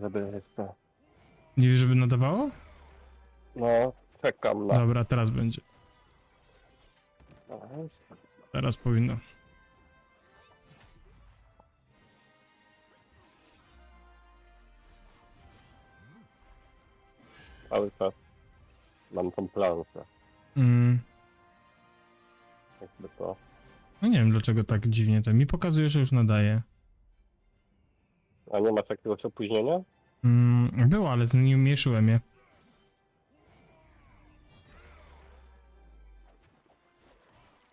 żeby jeszcze... Nie wiesz, żeby nadawało? No, czekam na... Dobra, teraz będzie. Teraz powinno. Cały czas mam tą planszę. Mm. Jakby to... No nie wiem dlaczego tak dziwnie to. Mi pokazuje, że już nadaje. A nie masz jakiegoś opóźnienia? Było, ale zmniejszyłem je.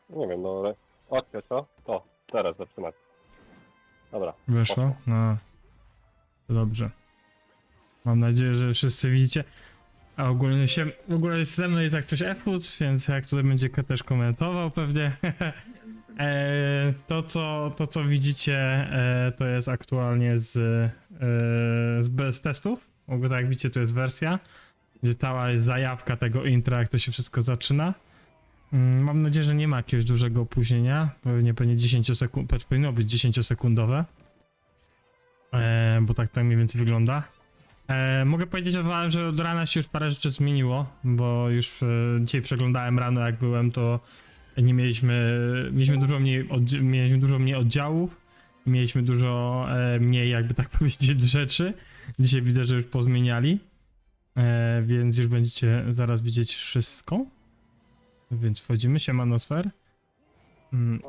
Nie wiem, no ale... Okej, co? O, teraz zaczynać. Dobra. Weszło? No. To dobrze. Mam nadzieję, że wszyscy widzicie. A ogólnie jest ze mną jest jak coś F-Foods, więc jak tutaj będzie też komentował pewnie. To co widzicie, to jest aktualnie bez testów. Tak jak widzicie, to jest wersja, gdzie cała jest zajawka tego intra, jak to się wszystko zaczyna. Mam nadzieję, że nie ma jakiegoś dużego opóźnienia. Pewnie 10 sekund, powinno być 10-sekundowe. Bo tak mniej więcej wygląda. Mogę powiedzieć, że od rana się już parę rzeczy zmieniło, bo już dzisiaj przeglądałem rano, jak byłem, to nie mieliśmy dużo mniej oddziałów, mieliśmy dużo mniej, jakby tak powiedzieć, rzeczy. Dzisiaj widzę, że już pozmieniali, więc już będziecie zaraz widzieć wszystko. Więc wchodzimy, siemanosfer.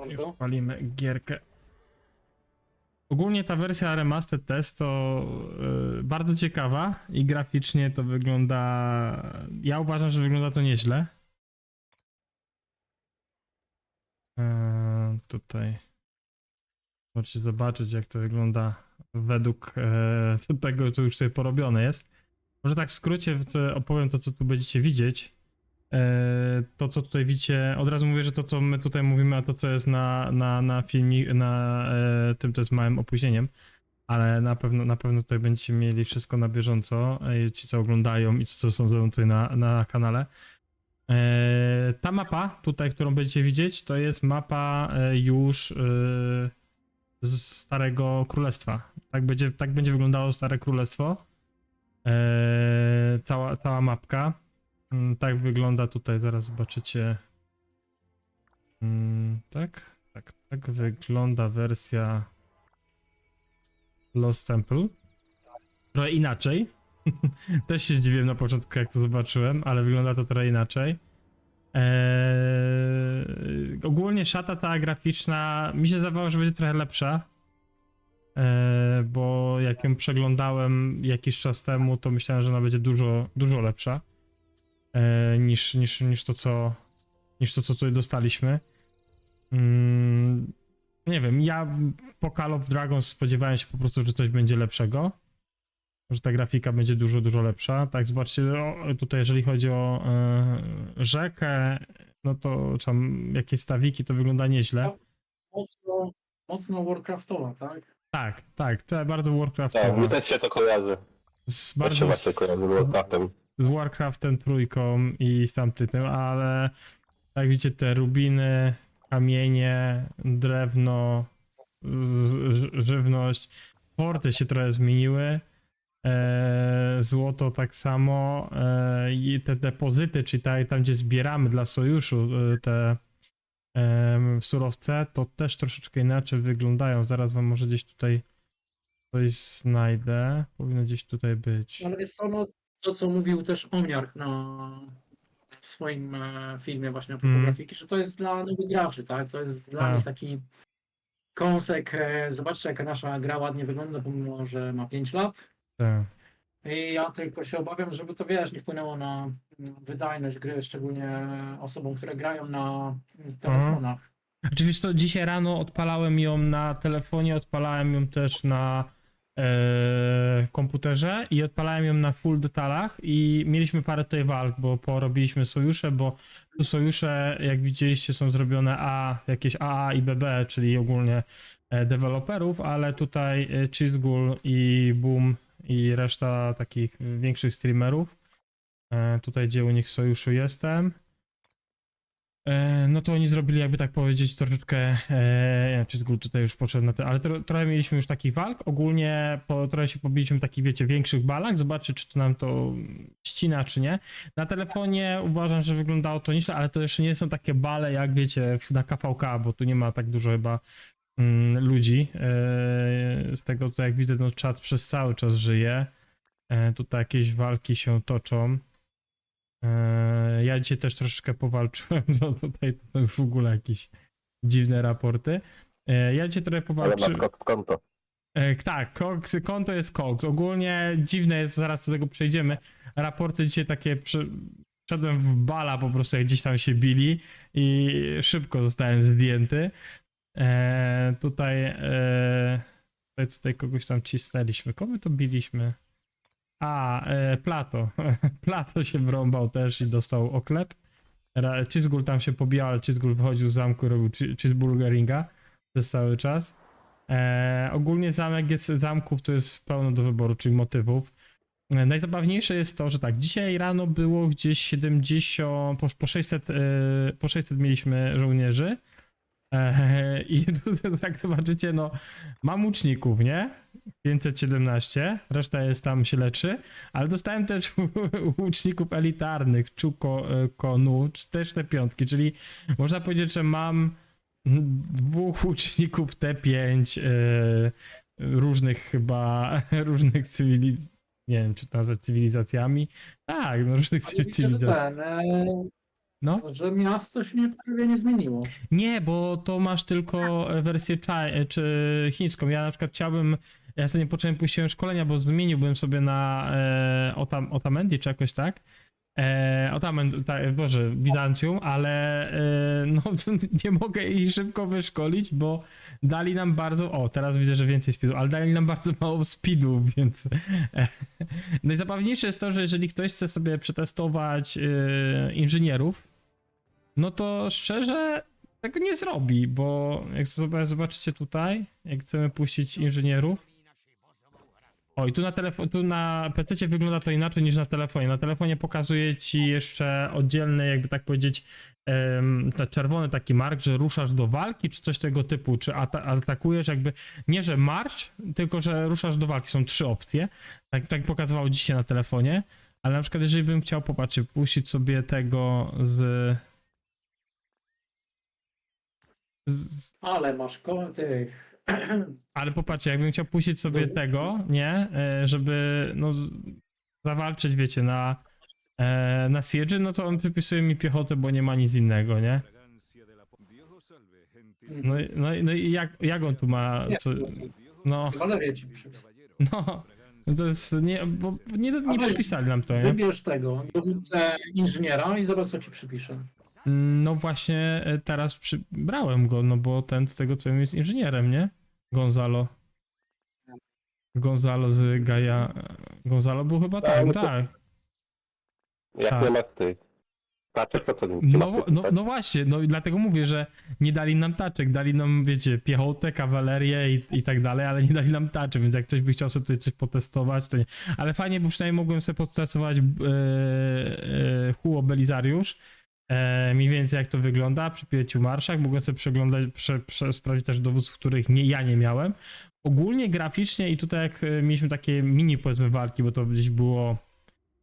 Już palimy gierkę. Ogólnie ta wersja Remastered Test to bardzo ciekawa i graficznie to wygląda... Ja uważam, że wygląda to nieźle. Tutaj możecie zobaczyć, jak to wygląda według tego, co już sobie porobione jest. Może tak w skrócie opowiem to, co tu będziecie widzieć. To, co tutaj widzicie, od razu mówię, że to, co my tutaj mówimy, a to, co jest na filmie, tym, to jest małym opóźnieniem, ale na pewno tutaj będziecie mieli wszystko na bieżąco, ci, co oglądają i ci, co są ze mną tutaj na kanale. Ta mapa tutaj, którą będziecie widzieć, to jest mapa już z Starego Królestwa. Tak będzie wyglądało Stare Królestwo. Cała mapka. Tak wygląda tutaj, zaraz zobaczycie. Tak wygląda wersja Lost Temple. Trochę inaczej. Też się zdziwiłem na początku, jak to zobaczyłem, ale wygląda to trochę inaczej. Ogólnie szata ta graficzna mi się zdawało, że będzie trochę lepsza. Bo jak ją przeglądałem jakiś czas temu, to myślałem, że ona będzie dużo lepsza. Niż to, co tutaj dostaliśmy. Nie wiem, ja po Call of Dragons spodziewałem się po prostu, że coś będzie lepszego. Że ta grafika będzie dużo lepsza. Tak, zobaczcie, tutaj jeżeli chodzi o rzekę, no to tam jakieś stawiki, to wygląda nieźle. Mocno Warcraftowa, tak? Tak, to bardzo Tak, Warcraftowe. mi też się to kojarzy. Bardzo Też się kojarzy z Warcraftem. z Warcraftem trójką i z tamtym, ale jak widzicie, te rubiny, kamienie, drewno, żywność, porty się trochę zmieniły, złoto tak samo, i te depozyty, czyli tam gdzie zbieramy dla sojuszu te surowce, to też troszeczkę inaczej wyglądają. Zaraz wam może gdzieś tutaj coś znajdę, powinno gdzieś tutaj być. Ale jest to, co mówił też Omniarch na swoim filmie właśnie o grafiki, że to jest dla nowych graczy, tak? To jest dla nich taki kąsek. Zobaczcie, jaka nasza gra ładnie wygląda, pomimo że ma 5 lat. Tak. I ja tylko się obawiam, żeby to, wiesz, nie wpłynęło na wydajność gry, szczególnie osobom, które grają na telefonach. Oczywiście dzisiaj rano odpalałem ją na telefonie, odpalałem ją też na komputerze i odpalałem ją na full detalach i mieliśmy parę tutaj walk, bo porobiliśmy sojusze, bo tu sojusze, jak widzieliście, są zrobione jakieś AA i BB, czyli ogólnie deweloperów, ale tutaj Cheesegull i Boom i reszta takich większych streamerów. Tutaj gdzie u nich w sojuszu jestem. No to oni zrobili, jakby tak powiedzieć, troszeczkę, czy Zgul tutaj już poszedł na to, ale trochę mieliśmy już takich walk, ogólnie trochę się pobiliśmy w takich, wiecie, większych balach, zobaczyć, czy to nam to ścina, czy nie. Na telefonie uważam, że wyglądało to nieźle, ale to jeszcze nie są takie bale, jak wiecie, na KVK, bo tu nie ma tak dużo chyba ludzi. Z tego, to jak widzę, no czat przez cały czas żyje. Tutaj jakieś walki się toczą. Ja dzisiaj też troszeczkę powalczyłem, no tutaj to są już w ogóle jakieś dziwne raporty. Ja dzisiaj trochę Ale powalczyłem. masz konto. Tak, konto jest Cox. Ogólnie dziwne jest, zaraz do tego przejdziemy. Raporty dzisiaj takie, wszedłem w bala po prostu, jak gdzieś tam się bili i szybko zostałem zdjęty. Tutaj kogoś tam cisnęliśmy. Kogo to biliśmy? Plato. Plato się wrąbał też i dostał oklep. Cheesegull tam się pobijał, ale Cheesegull wychodził z zamku i robił cheeseburgeringa przez cały czas. Ogólnie zamków to jest pełno do wyboru, czyli motywów. Najzabawniejsze jest to, że tak, dzisiaj rano było gdzieś 70, po 600 mieliśmy żołnierzy. I tutaj, jak zobaczycie, no mam łuczników, nie? 517, reszta jest tam, się leczy, ale dostałem też łuczników elitarnych, Konu, też te piątki, czyli można powiedzieć, że mam 2 łuczników T5 różnych chyba, różnych nie wiem, czy to nazwać cywilizacjami. Tak, no różnych Ale widzę, że cywilizacji. No. że miasto się prawie nie zmieniło. Nie, bo to masz tylko wersję czy chińską. Ja na przykład ja sobie nie począłem, puściłem szkolenia, bo zmieniłbym sobie na Otamendi czy jakoś tak. Boże, Bizancjum, ale no nie mogę jej szybko wyszkolić, bo dali nam bardzo, teraz widzę, że więcej speedu, ale dali nam bardzo mało speedu, więc najzabawniejsze jest to, że jeżeli ktoś chce sobie przetestować inżynierów, no to szczerze tego nie zrobi, bo jak sobie zobaczycie tutaj, jak chcemy puścić inżynierów. O, i tu na PC wygląda to inaczej niż na telefonie. Na telefonie pokazuje ci jeszcze oddzielny, jakby tak powiedzieć, ten czerwony taki mark, że ruszasz do walki, czy coś tego typu, czy atakujesz, jakby nie, że marsz, tylko że ruszasz do walki. Są 3 opcje. Tak pokazywało dzisiaj na telefonie, ale na przykład jeżeli bym chciał, popatrzcie, puścić sobie tego Ale masz tych. Ale popatrzcie, jakbym chciał puścić sobie tego, nie, żeby no zawalczyć, wiecie, na Siege, no to on przypisuje mi piechotę, bo nie ma nic innego, nie? No i jak on tu ma, Nie, co, no, Walerię ci przypisał. no to jest, nie, bo nie przypisali nam to, nie? Wybierz tego, dowódcę inżyniera i zobacz, co ci przypiszę. No właśnie teraz brałem go, no bo ten z tego co wiem jest inżynierem, nie? Gonzalo z Gaia. Gonzalo był chyba Tak, tak, no to- tak. Jak Tak. nie masz tych taczek, to co ci ma przypisać? No właśnie, no i dlatego mówię, że nie dali nam taczek, dali nam, wiecie, piechotę, kawalerię i tak dalej, ale nie dali nam taczy, więc jak ktoś by chciał sobie tutaj coś potestować, to nie. Ale fajnie, bo przynajmniej mogłem sobie potestować Huo Belizariusz, mniej więcej jak to wygląda przy 5 marszach, mogłem sobie przeglądać, sprawdzić też dowództw, których ja nie miałem. Ogólnie graficznie i tutaj jak mieliśmy takie mini, powiedzmy, walki, bo to gdzieś było,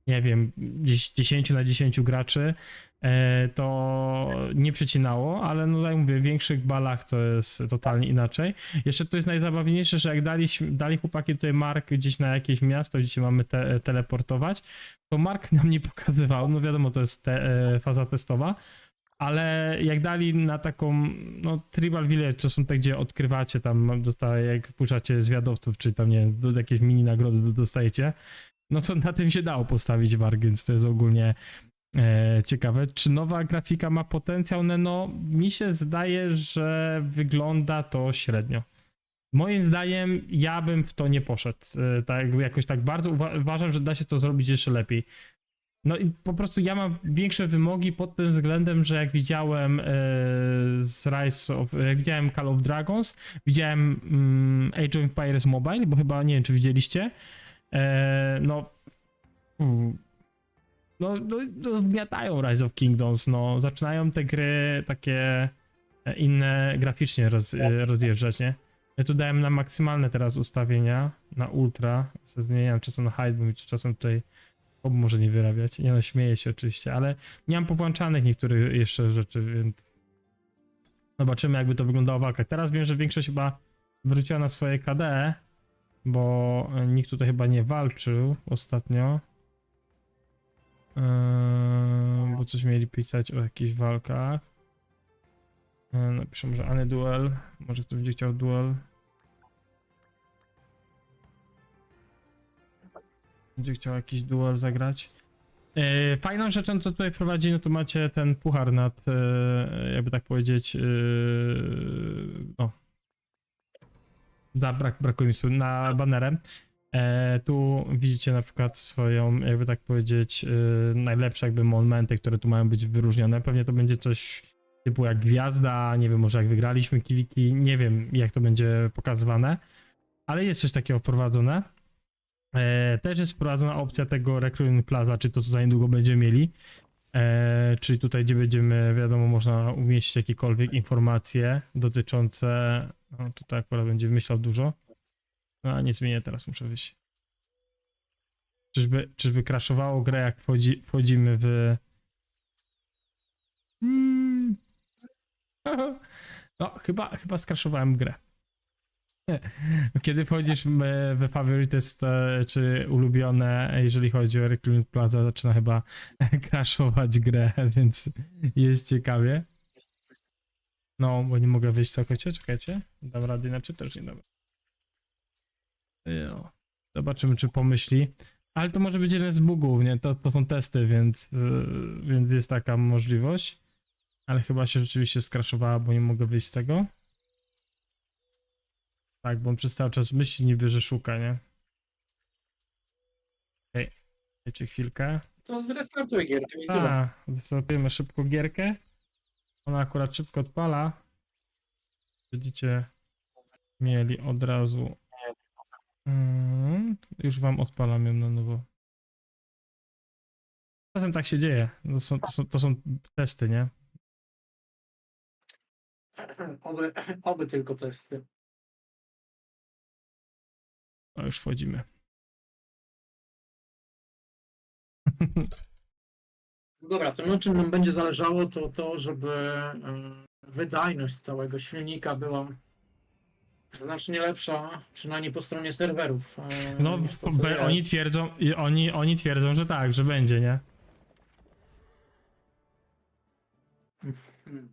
nie wiem, gdzieś 10 na 10 graczy, to nie przecinało, ale no tak mówię, w większych balach to jest totalnie inaczej. Jeszcze to jest najzabawniejsze, że jak dali chłopaki tutaj mark gdzieś na jakieś miasto, gdzie się mamy teleportować, to mark nam nie pokazywał, no wiadomo, to jest faza testowa, ale jak dali na taką, no Tribal Village, to są te, gdzie odkrywacie, tam jak puszczacie zwiadowców, czy tam, nie wiem, jakieś mini nagrody dostajecie, no to na tym się dało postawić warg, więc to jest ogólnie ciekawe. Czy nowa grafika ma potencjał? No, mi się zdaje, że wygląda to średnio. Moim zdaniem ja bym w to nie poszedł. Tak, jakoś tak bardzo uważam, że da się to zrobić jeszcze lepiej. No i po prostu ja mam większe wymogi pod tym względem, że jak widziałem jak widziałem Call of Dragons, widziałem Age of Empires Mobile, bo chyba nie wiem, czy widzieliście. No no wgniatają Rise of Kingdoms, no. Zaczynają te gry takie inne graficznie rozjeżdżać, nie? Ja tu dałem na maksymalne teraz ustawienia, na ultra. Zmieniam czasem na high, bo mi czasem tutaj może nie wyrabiać. Nie no, śmieję się oczywiście, ale nie mam powłączanych niektórych jeszcze rzeczy, więc zobaczymy, jakby to wyglądało w walkach. Teraz wiem, że większość chyba wróciła na swoje KD, bo nikt tutaj chyba nie walczył ostatnio. Bo coś mieli pisać o jakichś walkach. Napiszę może Any Duel. Może ktoś będzie chciał duel. Będzie chciał jakiś duel zagrać. Fajną rzeczą, co tutaj wprowadzi, no to macie ten puchar nad, jakby tak powiedzieć, no. Brakuje mi słów, na banerem. Tu widzicie na przykład swoją, jakby tak powiedzieć, najlepsze jakby momenty, które tu mają być wyróżnione. Pewnie to będzie coś typu jak gwiazda, nie wiem, może jak wygraliśmy kiwiki, nie wiem jak to będzie pokazywane, ale jest coś takiego wprowadzone. Też jest wprowadzona opcja tego Recruiting Plaza, czy to co za niedługo będziemy mieli. Czyli tutaj, gdzie będziemy, wiadomo, można umieścić jakiekolwiek informacje dotyczące, no tutaj akurat będzie myślał dużo. No, a nie zmienię, teraz muszę wyjść. Czyżby crashowało grę, jak wchodzimy w... No, chyba skraszowałem grę. Kiedy wchodzisz we favorites czy ulubione, jeżeli chodzi o Recruiting Plaza, zaczyna chyba crashować grę, więc jest ciekawie. No, bo nie mogę wyjść całkowicie, czekajcie. Dam radę inaczej, też nie dam. Jo. Zobaczymy, czy pomyśli. Ale to może być jeden z bugów, nie? To są testy, więc jest taka możliwość. Ale chyba się rzeczywiście skraszowała, bo nie mogę wyjść z tego. Tak, bo on przez cały czas myśli niby, że szuka, nie? Okej, dajcie chwilkę. To zrestartuj gierkę i tyle. A, zrestartujemy szybko gierkę. Ona akurat szybko odpala. Będziecie mieli od razu... już wam odpalam ją na nowo. Czasem tak się dzieje. To są testy, nie? Oby tylko testy. No już wchodzimy. Dobra, to na czym nam będzie zależało, to to, żeby wydajność całego silnika była znacznie lepsza, przynajmniej po stronie serwerów. No, niż to, co oni jest. twierdzą, oni twierdzą, że tak, że będzie, nie? Hmm.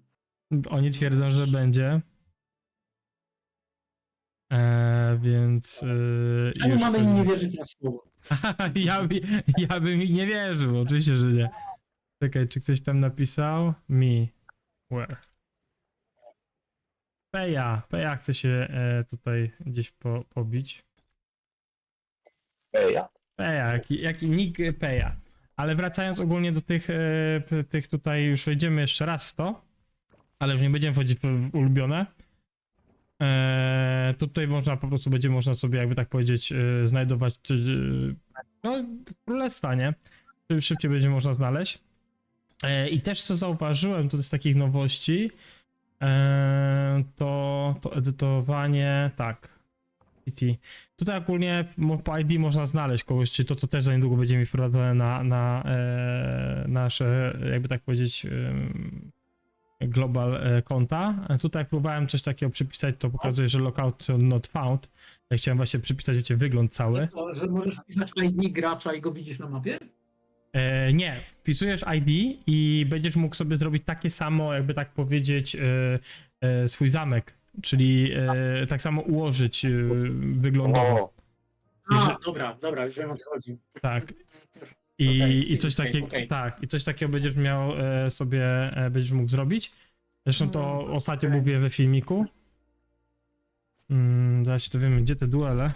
Oni twierdzą, że będzie. Więc Czemu mamy im nie wierzyć na słowo? ja bym ich nie wierzył, oczywiście, że nie. Czekaj, czy ktoś tam napisał? Me. Where? Peja chce się tutaj gdzieś pobić. Peja, jaki nick Peja. Ale wracając ogólnie do tych tutaj, już wejdziemy jeszcze raz w to, ale już nie będziemy wchodzić w ulubione. Tutaj można po prostu, będzie można sobie, jakby tak powiedzieć, znajdować no, królestwa, nie? Już szybciej będzie można znaleźć. I też co zauważyłem tutaj z takich nowości, to edytowanie, tak. Tutaj ogólnie po ID można znaleźć kogoś, czy to co też za niedługo będzie mi wprowadzone na nasze, jakby tak powiedzieć, global konta. Tutaj jak próbowałem coś takiego przypisać, to pokazuje, że lockout not found. Ja chciałem właśnie przypisać, wiecie, wygląd cały. To, że możesz wpisać ID gracza i go widzisz na mapie? Nie, wpisujesz ID i będziesz mógł sobie zrobić takie samo, jakby tak powiedzieć, swój zamek, czyli tak samo ułożyć wyglądowo. Dobra, już wiem o co chodzi. Tak. Okej, I coś takiego, okej. tak, i coś takiego będziesz miał sobie, będziesz mógł zrobić. Zresztą to ostatnio okej. mówię we filmiku. Zaraz się dowiemy, gdzie te duele.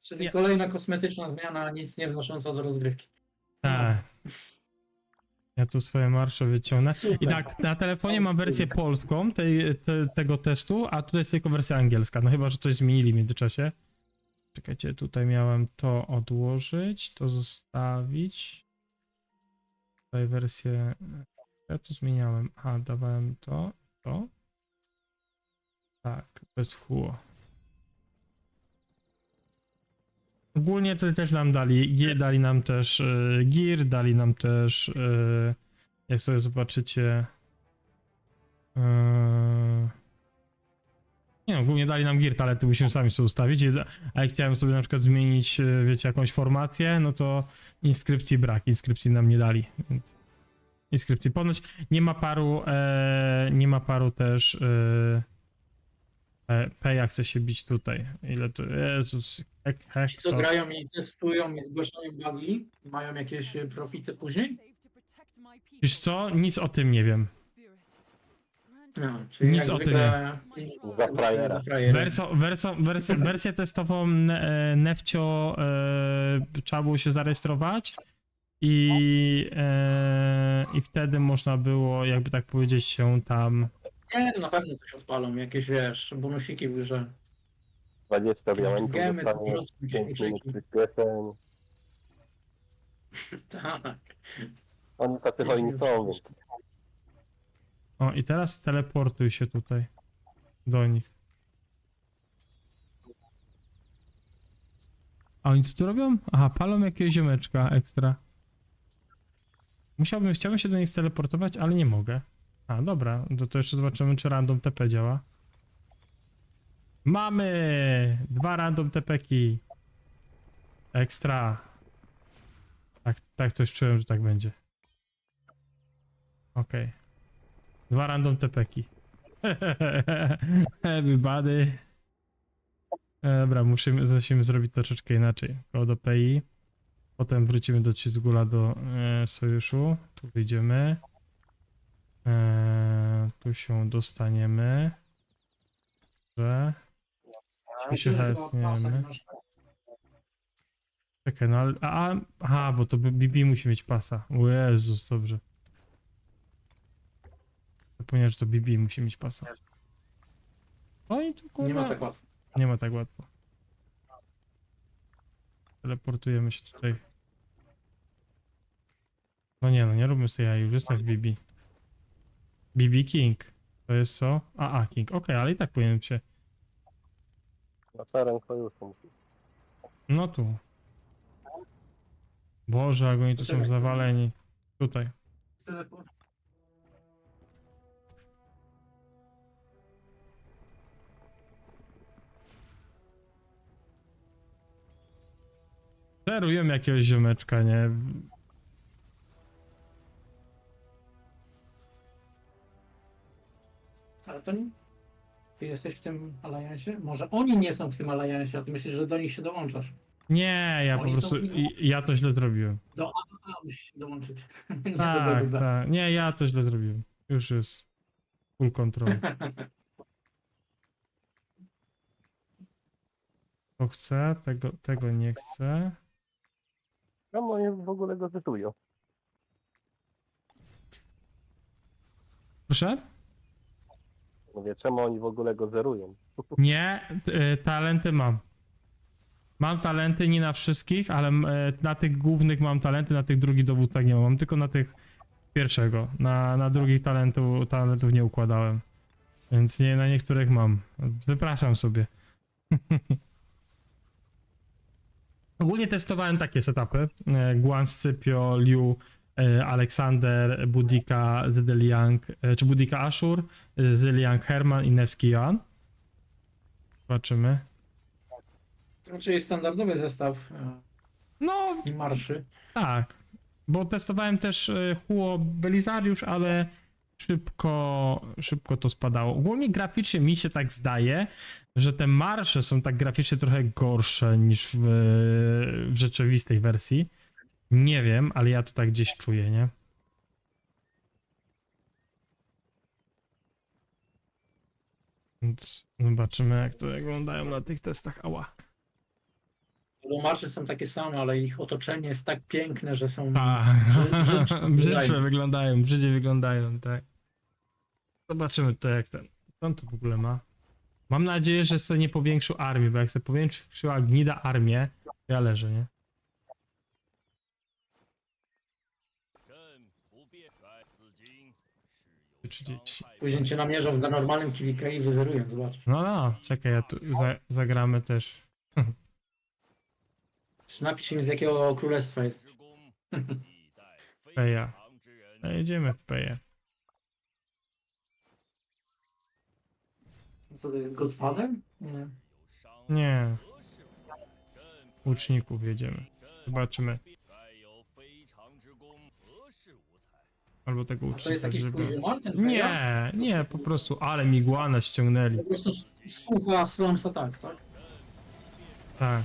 Czyli Nie. kolejna kosmetyczna zmiana, nic nie wnosząca do rozgrywki. Tak. Ja tu swoje marsze wyciągnę. Super. I tak, na telefonie mam wersję polską tego testu, a tutaj jest tylko wersja angielska. No chyba, że coś zmienili w międzyczasie. Czekajcie, tutaj miałem to odłożyć, to zostawić. tutaj wersję. Ja to zmieniałem. Aha, dawałem to. Tak, bez huo. Ogólnie to też nam dali nam też gear, dali nam też, jak sobie zobaczycie, nie no, głównie dali nam gear, ale ty musimy sami sobie ustawić, a jak chciałem sobie na przykład zmienić, wiecie, jakąś formację, no to inskrypcji brak, inskrypcji nam nie dali, więc inskrypcji ponoć nie ma paru też Peja chce się bić tutaj. Ile to? Jezus, Ci, co grają i testują i zgłaszają bugi, mają jakieś profity później? Wiesz co? Nic o tym nie wiem. No, czyli Nic jak o tym zwykle Za frajera. za frajera. Wersję testową Nefcio trzeba było się zarejestrować i wtedy można było, jakby tak powiedzieć, się tam. Nie, no na pewno coś odpalą, jakieś wiesz, bonusiki w grze. 20 diamentów Gemy, to dostanie, wrzucą jakieś 5 minut kluczyki. przyspieszeń. Tak. Oni tacy hojni są, więc O, i teraz teleportuj się tutaj do nich. A oni co tu robią? Aha, palą jakiegoś ziomeczka ekstra. Chciałbym się do nich teleportować, ale nie mogę. A, dobra, to jeszcze zobaczymy, czy random TP działa. Mamy! 2 random TP-ki. Ekstra. Tak to już czułem, że tak będzie. Okej. 2 random TP-ki. Everybody. Dobra, musimy zrobić troszeczkę inaczej. Kod OPI. Potem wrócimy do Cizgula, do sojuszu. Tu wyjdziemy. Tu się dostaniemy. Że... Tu się hesniemy. Czekaj, no ale... Aha, bo to BB musi mieć pasa. O Jezus, dobrze. Zapomniałem, że to BB musi mieć pasa. Oj, to kurwa... Nie ma tak łatwo. Nie ma tak łatwo. Teleportujemy się tutaj. No nie róbmy sobie jaj, już jestem w BB. BB King. To jest co? King. Okej, ale i tak powinien się... na teren sojuszu musi. No tu. Boże, jak oni tu są zawaleni. Tutaj. Zerujemy jakiegoś ziomeczka, nie? Ale to nie... Ty jesteś w tym aliansie? Może oni nie są w tym aliansie, a ty myślisz, że do nich się dołączasz? Nie, ja po Oni są prostu... inni. Ja to źle zrobiłem. Do AA musisz się dołączyć. Nie do Tak, BBB. tak. Nie, ja to źle zrobiłem. Już jest. Full control. To chcę, tego nie chcę. Czemu oni w ogóle go zetują? Proszę? Mówię, czemu oni w ogóle go zerują? Nie, talenty mam. Mam talenty nie na wszystkich, ale na tych głównych mam talenty, na tych drugich dowódcach nie mam. Mam tylko na tych pierwszego. Na drugich talentów nie układałem. Więc nie, na niektórych mam. Wypraszam sobie. Ogólnie testowałem takie setupy. Guan, Scipio, Liu, Aleksander, Budika, Zedeliang, czy Budika Ashur, Zeliang Herman i Nevski Joan. Zobaczymy. Czyli standardowy zestaw No, i marszy. tak. Bo testowałem też Huo Belisariusz, ale szybko to spadało. Ogólnie graficznie mi się tak zdaje, że te marsze są tak graficznie trochę gorsze niż w rzeczywistej wersji. Nie wiem, ale ja to tak gdzieś czuję, nie? Więc zobaczymy, jak to wyglądają na tych testach. Ała. Bo marsze są takie same, ale ich otoczenie jest tak piękne, że są Brzydsze wyglądają, brzydziej wyglądają, tak. Zobaczymy to, jak ten. Co on tu w ogóle ma? Mam nadzieję, że sobie nie powiększył armii, bo jak sobie powiększyła gnida armię, to ja leżę, nie? 30. Później cię namierzą na normalnym KVK i wyzerują, zobacz. No, czekaj, ja tu zagramy też. Napisz mi z jakiego królestwa jest. Peja. No, jedziemy w Peję. Co to jest, Godfather? Nie. Nie. Łuczników jedziemy. Zobaczymy. Albo tego A to łucznika, jest jakiś żeby... twój ziomal, ten Peja? Nie, po prostu, ale migłana ściągnęli. Po prostu słucha Slumsa tak, tak? Tak.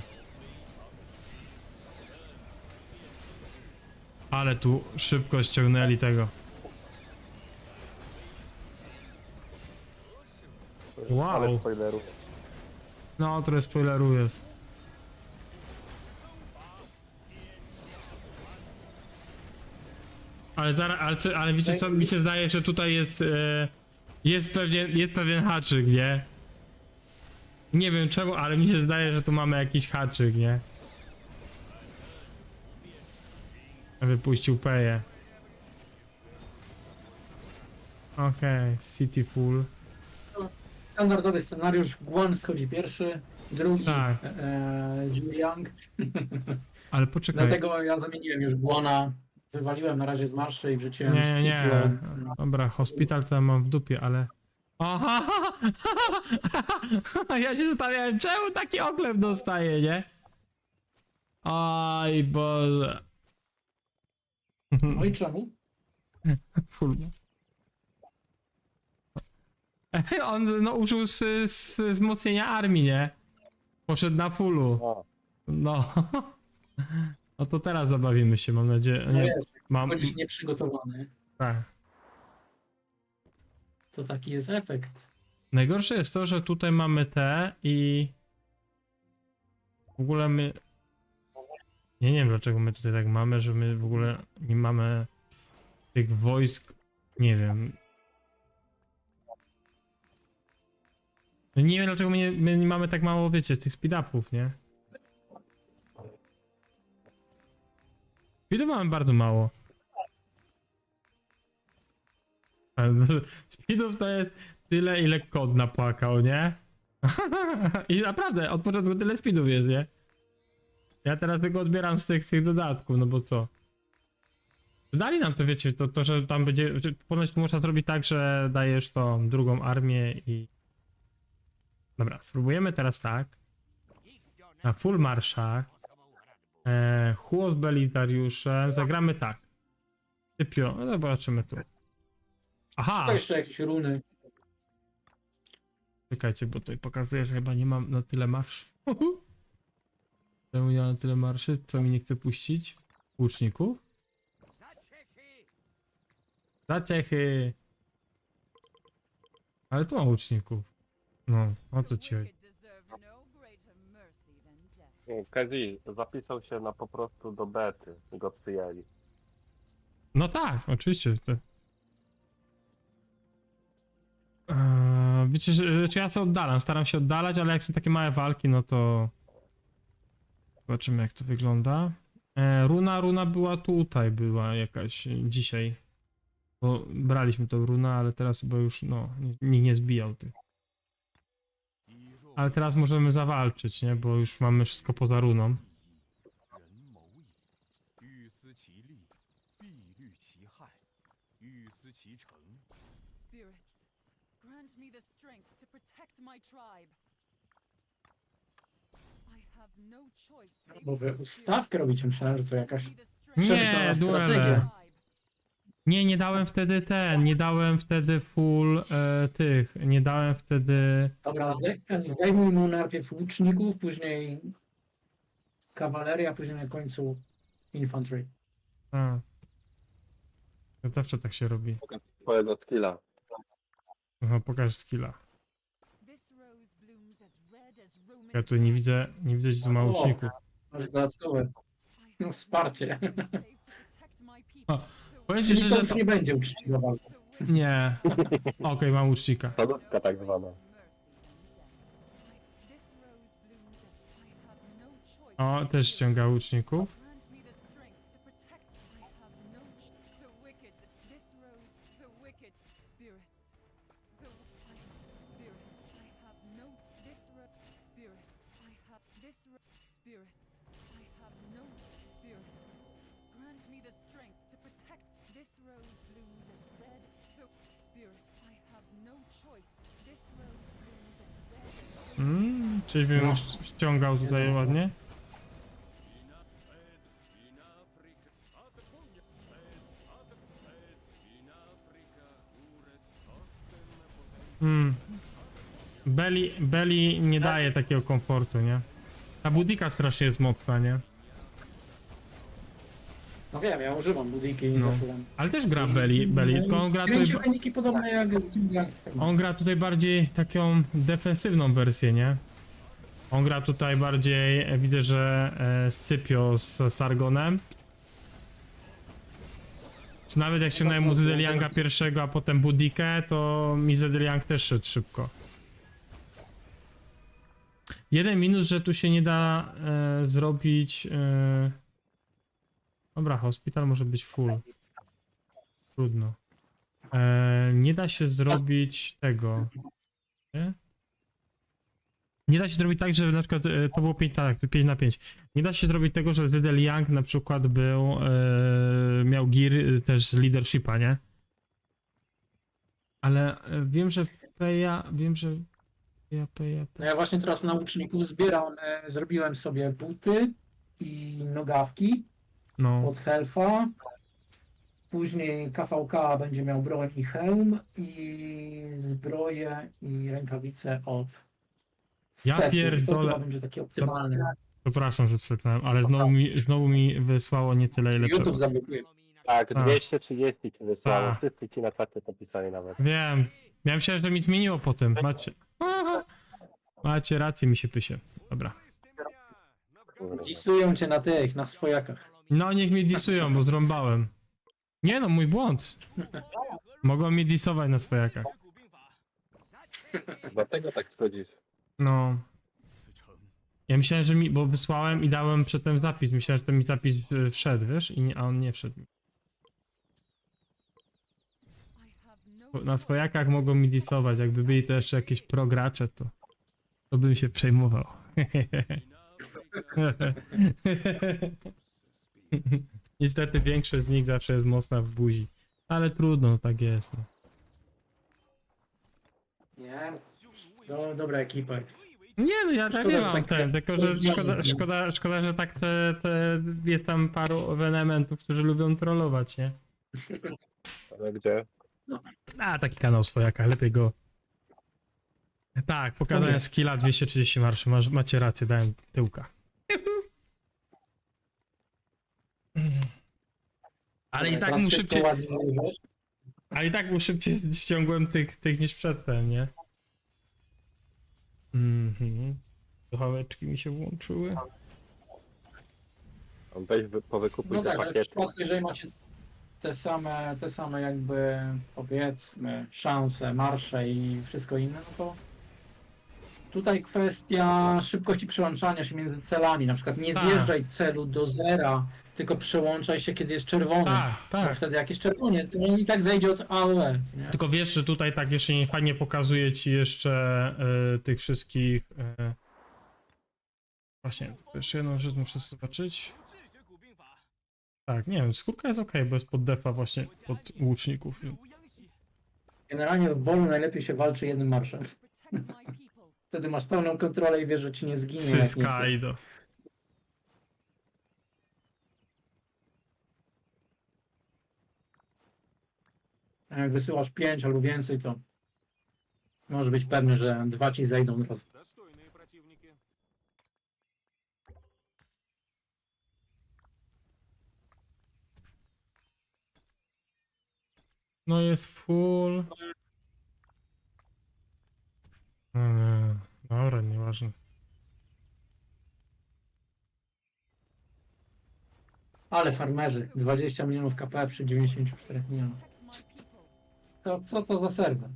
Ale tu szybko ściągnęli tego. Wow. Ale spoilerów. No, trochę spoileru jest. Ale zaraz, ale wiecie co, mi się zdaje, że tutaj jest, jest pewien haczyk, nie? Nie wiem czemu, ale mi się zdaje, że tu mamy jakiś haczyk, nie? Wypuścił Peję. Okej, City Full. Standardowy scenariusz, Guan schodzi pierwszy, drugi Tak. Young. Ale poczekaj. Dlatego ja zamieniłem już Guana, wywaliłem na razie z marszy i wrzuciłem Nie, Ciplo. Dobra, hospital to ja mam w dupie, ale... Aha! Ja się zastanawiałem, czemu taki oklep dostaje, nie? Oj Boże. No i czemu? Full. On no, użył wzmocnienia armii, nie? Poszedł na fullu. A, No. No to teraz zabawimy się, mam nadzieję. No Nie, jest, mam... chodzisz nieprzygotowany. Tak. To taki jest efekt. Najgorsze jest to, że tutaj mamy te i w ogóle my... Nie wiem dlaczego my tutaj tak mamy, że my w ogóle nie mamy tych wojsk, nie wiem. No nie wiem dlaczego my nie mamy tak mało, wiecie, tych speed-upów, nie? Speedów mamy bardzo mało. Speedów to jest tyle, ile kod napłakał, nie? I naprawdę, od początku tyle speedów jest, nie? Ja teraz tylko odbieram z tych dodatków, no bo co? Dali nam to, wiecie, to że tam będzie... Ponoć tu można zrobić tak, że dajesz tą drugą armię i... Dobra, spróbujemy teraz tak. Na full marszach. Huo z Belitariuszem. Zagramy tak. Typio, no zobaczymy tu. Aha! To jeszcze jakieś runy. Czekajcie, bo tutaj pokazuję, że chyba nie mam na tyle marsz. Czemu nie mam na tyle marszy? Co mi nie chce puścić? Łuczników? Zaciechy! Ale tu mam łuczników. No, o co ci chodzi? Kazi zapisał się na po prostu do bety i go przyjęli. No tak, oczywiście. Wiecie, że ja się oddalam, staram się oddalać, ale jak są takie małe walki, no to... Zobaczymy jak to wygląda. Runa była jakaś dzisiaj. Bo braliśmy tą runę, ale teraz chyba już, no, nikt nie zbijał tych. Ale teraz możemy zawalczyć, nie? Bo już mamy wszystko poza runą. Spirits, grant me the strength to protect my tribe. I have no choice save Bo wy to ustawkę robicie, myślałem, że to jakaś... Grant me the strength Nie, Przemyślana duele. strategia. Nie dałem wtedy nie dałem wtedy full tych, nie dałem wtedy... Dobra, zdejmuj mu najpierw łuczników, później kawaleria, później na końcu infantry. A. To zawsze tak się robi. Twojego skilla. Aha, pokaż skilla. This rose blooms as red as Roman Ja tu nie widzę, że tu ma łuczników. Masz dodatkowe wsparcie. save to protect my O, people. Powiem ci Czyli szczerze, to że już to... nie będzie uczciwa walka. Nie. Okej, mam łucznika. Sadówka tak zwana. O, też ściąga łuczników. Grant me the strength to protect. I have no the wicked. This rose, the wicked spirits. choice. This rose blooms as red as Czyś bym No. ściągał tutaj ładnie. Belly nie daje takiego komfortu, nie? Ta budika strasznie jest mocna, nie? No wiem, ja używam budiki No. zawsze. Ale też gra Belly, tylko on gra tutaj, Kręci wyniki podobne jak z Black. on gra tutaj bardziej taką defensywną wersję, nie? On gra tutaj bardziej, widzę, że Scipio z Sargonem. Czy nawet jak ściągnąłem mu Zedelianga pierwszego, a potem Budikę, to mi Zedeliang też szedł szybko. Jeden minus, że tu się nie da zrobić... Dobra, hospital może być full. Trudno. Nie da się zrobić tego. Nie? Nie da się zrobić tak, że na przykład to było 5, tak, 5 na 5. Nie da się zrobić tego, że Zedeliang na przykład był, miał gear też z leadershipa, nie? Ale wiem, że Peja. No ja właśnie teraz na łuczników zbieram, zrobiłem sobie buty i nogawki No. od Helfa. Później KVK będzie miał broń i hełm i zbroję i rękawice od Ja Setu. pierdolę. To chyba będzie taki optymalny. Przepraszam, że wstrzyknąłem, ale znowu mi wysłało nie tyle, ile YouTube trzeba. zablokuje. Tak, A. 230 ci wysłało. A. Wszyscy ci na czacie napisali nawet. Wiem. Ja myślałem, że mi zmieniło po tym. Macie rację, mi się pysie. Dobra. Disują cię na tych, na swojakach. No niech mnie disują, bo zrąbałem. Nie no, mój błąd. Mogą mnie disować na swojakach. Dlatego tak schodzisz. No. Ja myślałem, że mi, bo wysłałem i dałem przedtem zapis. Myślałem, że ten mi zapis wszedł, wiesz? A on nie wszedł. I have no Na swojakach mogą mi disować. Jakby byli to jeszcze jakieś progracze, to bym się przejmował. Niestety większość z nich zawsze jest mocna w buzi. Ale trudno, tak jest. No. Nie? Dobra ekipa jest. Nie no, ja tak nie że mam tak- ten, tylko że szkoda, że tak jest tam paru elementów, którzy lubią trollować, nie? Ale gdzie? A, taki kanał swojaka, lepiej go... Tak, pokazanie skilla 230 marszy, macie rację, dałem tyłka. Ale i tak Teraz mu wszystko szybciej, ładnie używasz. ale i tak mu szybciej ściągłem tych niż przedtem, nie? Słuchaweczki mi się włączyły. Weź powykupuj No te tak, ale w pakiety. przypadku, jeżeli macie te same jakby powiedzmy szanse, marsze i wszystko inne, no to tutaj kwestia szybkości przełączania się między celami. Na przykład nie Tak. zjeżdżaj celu do zera, tylko przełączaj się, kiedy jest czerwony. Tak, Bo tak. wtedy jak jest czerwony, to on i tak zejdzie od AOE. Nie? Tylko wiesz, że tutaj tak jeszcze nie fajnie pokazuje ci jeszcze tych wszystkich... Właśnie, tylko jeszcze jedną rzecz muszę zobaczyć. Tak, nie wiem, skórka jest ok, bo jest pod defa właśnie, pod łuczników. Generalnie w bolu najlepiej się walczy jednym marszem. protect my people. Wtedy masz pełną kontrolę i wiesz, że ci nie zginie. Jak nie chcesz. Cyskaido. A jak wysyłasz 5 albo więcej, to może być pewny, że 2 ci zejdą od razu. Достойные противники. No jest full. No nie, dobra, nieważne. Ale farmerzy, 20 milionów KP przy 94 milionach. Protect my people. To co to za serwer?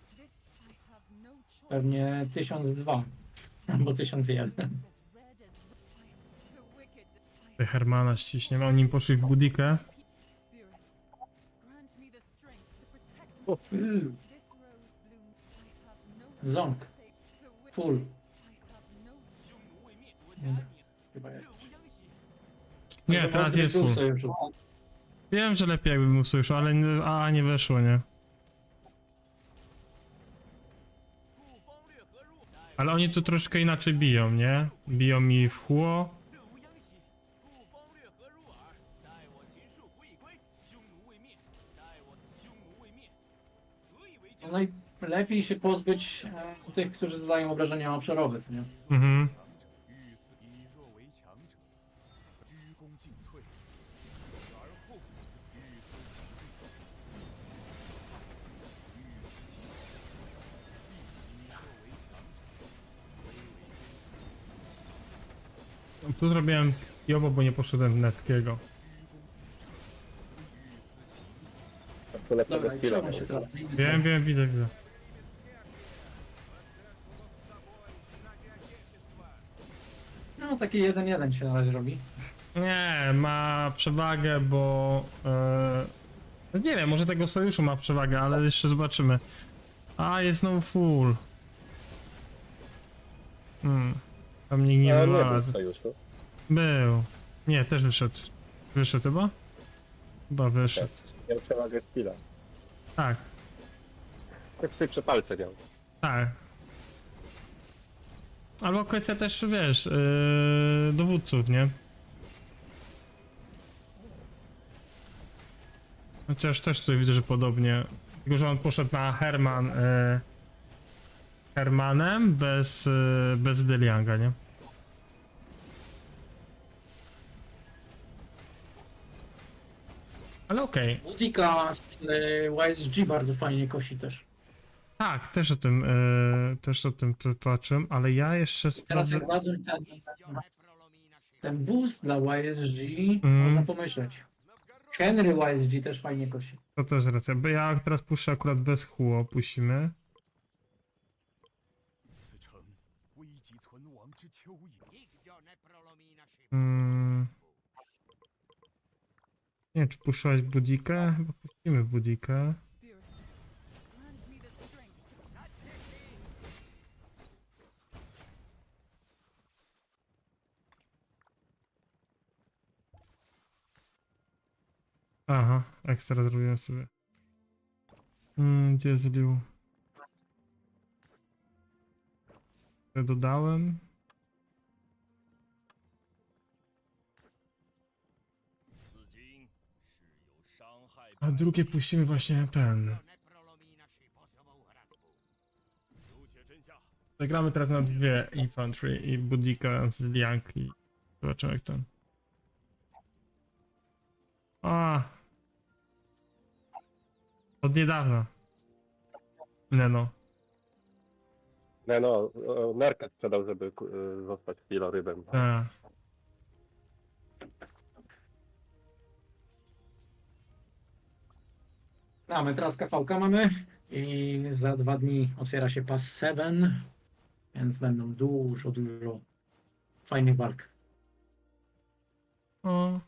This I have no choice. Pewnie 1002 albo 1001. As red as the wicked. Tutaj Hermana ściśniemy, oni poszli w budikę. Spirits, grant me the strength to protect my This rose bloom. I have no Zonk. sake. The wicked. Full. I have no Dobra, chyba jest. Nie, teraz jest full. Sojuszu. Wiem, że lepiej jakby był w sojuszu, ale nie weszło, nie? Ale oni tu troszkę inaczej biją, nie? Biją mi w chło. 任务央喜，顾风掠河入耳，待我秦束缚已归，匈奴未灭，待我匈奴未灭，何以为No将？najlepiej się pozbyć tych, którzy zadają obrażenia obszarowe, co nie? Mhm. 欲死以弱为强者，鞠躬尽瘁，而后欲思其地，欲思其地，必以弱为强者，威为天下。 Tu zrobiłem jowo, bo nie poszedłem w Neskiego. To lepszego Dobra, i skilla. trzymaj się teraz. Wiem, widzę. No taki 1-1 się na razie robi. Nie, ma przewagę, bo... nie wiem, może tego sojuszu ma przewagę, ale jeszcze zobaczymy. A, jest znowu full. Tam nikt nie Ale nie wywala. był sojuszu. Był. Nie, też wyszedł. Wyszedł chyba? Chyba wyszedł. Miał przewagę skilla. Tak, Tak w tej przepalce miał. tak. Albo kwestia też, wiesz, dowódców, nie? Chociaż też tutaj widzę, że podobnie. Tylko, że on poszedł na Hermanem bez Delianga, nie? Ale okej. Budika z YSG bardzo fajnie kosi też. Tak, też o tym patrzyłem, ale ja jeszcze Teraz sprawdzę... jak dadzą ten boost dla YSG, Mm. można pomyśleć. Henry YSG też fajnie kosi. To też racja, bo ja teraz puszczę akurat bez chło, puścimy. 此诚危急存亡之秋也。 Nie wiem, czy puszczałeś Budikę? Chyba puścimy Budikę. Spirit, grant me the strength to Aha, ekstra zrobiłem sobie. Gdzie jest Liu? Dodałem. 此经是有伤害 A drugie puścimy właśnie ten. 如且真下， Zagramy teraz na dwie infantry i Budika z Liang i zobaczymy jak ten. A. Od niedawna. Neno. Nie no, Nerka sprzedał, żeby zostać wielorytem. Tak. A my teraz KV-ka mamy i za 2 dni otwiera się pas 7, więc będą dużo fajnych walk. O.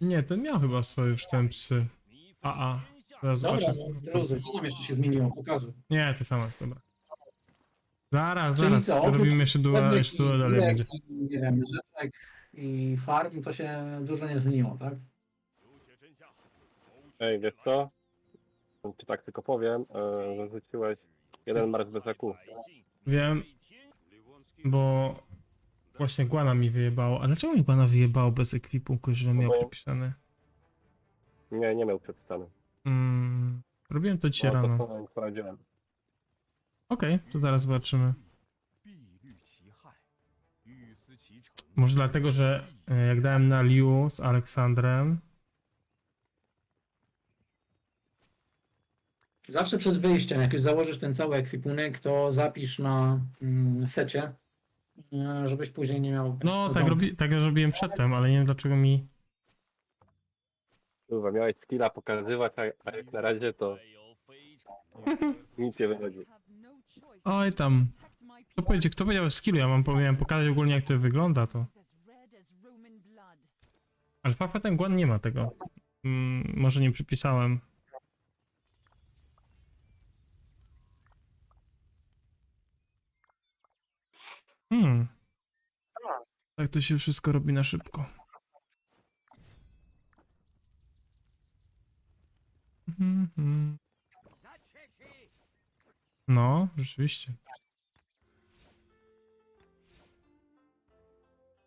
Nie, ten miał chyba sojusz, ten psy. A. Teraz Dobra, zobaczę. no luzuj, co tam jeszcze się zmieniło? Pokazuj. Nie, to samo jest, dobra. Zaraz, Czyli zaraz. co, oprócz Robimy jeszcze duel Pewnych dalej gierek będzie. i, nie wiem, rzeczek i farm to się dużo nie zmieniło, tak? 如且真下，谋取 Ej, wiesz co? Ci tak tylko powiem, że rzuciłeś jeden marsz bez EQ. 百姓 Wiem, bo właśnie Guana mi wyjebało. A dlaczego mi Guana wyjebało bez ekwipunku, że miał Bo- przypisane? Nie miał przepisany. Robiłem to dzisiaj No, rano. to co poradziłem. Okej, to zaraz zobaczymy. 必虑其害，欲思其成。 Może dlatego, że jak dałem na Liu z Aleksandrem. Zawsze przed wyjściem, jak już założysz ten cały ekwipunek, to zapisz na secie, żebyś później nie miał... No, ząb. tak robiłem przedtem, ale nie wiem dlaczego mi. Kurwa, miałeś skilla pokazywać, a jak na razie to 还有非常 nic nie wychodzi. have no choice Oj tam. to protect my Kto powiedział o skillu? Ja miałem pokazać ogólnie jak to wygląda to. as red as Roman blood. Ale Fafa ten Guan nie ma tego. Może nie przypisałem. Hmm. Tak to się wszystko robi na szybko. Mhm. No, rzeczywiście.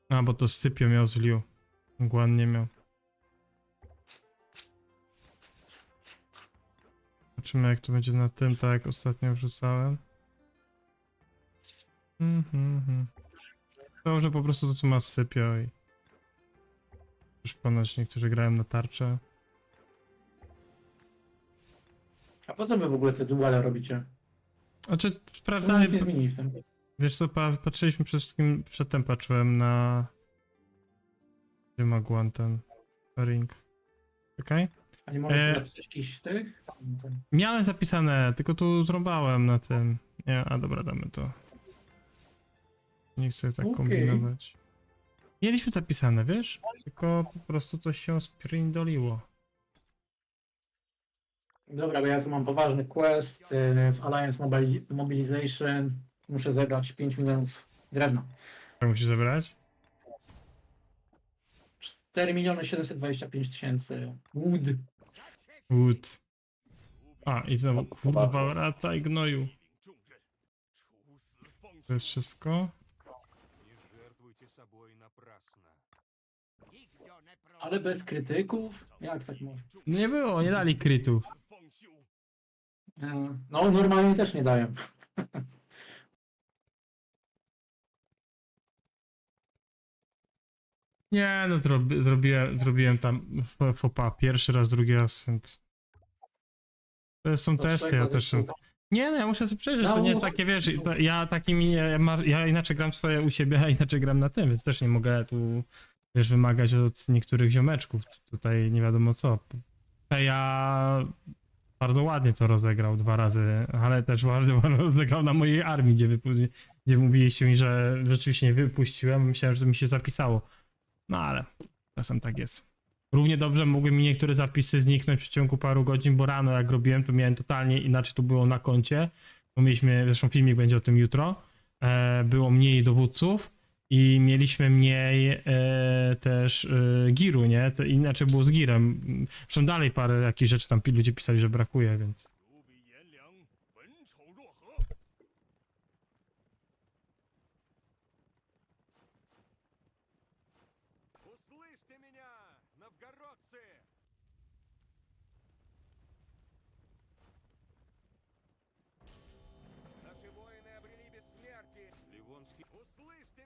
A, bo to Scypio miał z Liu. Guan nie miał. Zobaczymy jak to będzie na tym, tak jak ostatnio wrzucałem. To, że po prostu to co ma Scypio i... Już ponoć niektórzy grają na tarczę. A po co wy w ogóle te duale robicie? Znaczy, Co sprawdzałem... nic nie zmieni w tym. Wiesz co, patrzyliśmy przede wszystkim, przedtem patrzyłem na... Gdzie ma Guan ten ring? Okej? A nie możesz napisać jakichś tych? Miałem zapisane, tylko tu zrąbałem na tym. Nie, a dobra, damy to. Nie chcę tak Okej. kombinować. Mieliśmy zapisane, wiesz? Tylko po prostu coś się sprindoliło. Dobra, bo ja tu mam poważny quest w Alliance Mobilization. Muszę zebrać 5 milionów drewna. Jak musisz zebrać? 4 miliony 725 tysięcy wood. Wood. A, i znowu, kurwa, wracaj gnoju. 众人，处死奉 To jest wszystko? Не жертвуйте собой напрасно. Ale bez krytyków? Jak tak może? Nie było, nie dali krytów. 奉修， No, normalnie też nie dają. Nie, no zrobiłem tam fopa pierwszy raz, drugi raz, więc... To są To testy, trzech ja razy też... sztuka. Nie, no ja muszę sobie przejrzeć, No, to nie jest takie, wiesz, ja takimi, ja inaczej gram swoje u siebie, a inaczej gram na tym, więc też nie mogę tu, wiesz, wymagać od niektórych ziomeczków, tutaj nie wiadomo co. Ja bardzo ładnie to rozegrał 2 razy, ale też bardzo rozegrał na mojej armii, gdzie mówiliście mi, że rzeczywiście nie wypuściłem, myślałem, że to mi się zapisało. No ale czasem tak jest. Równie dobrze mogły mi niektóre zapisy zniknąć w ciągu paru godzin, bo rano jak robiłem, to miałem totalnie inaczej to było na koncie, bo mieliśmy, zresztą filmik będzie o tym jutro, było mniej dowódców i mieliśmy mniej też giru, nie? To inaczej było z girem. Zresztą dalej parę jakichś rzeczy tam ludzie pisali, że brakuje, więc... 主比颜良，文丑若何？ Услышьте меня, новгородцы! Наши воины обрели бессмертие. Ливонский... Услышьте...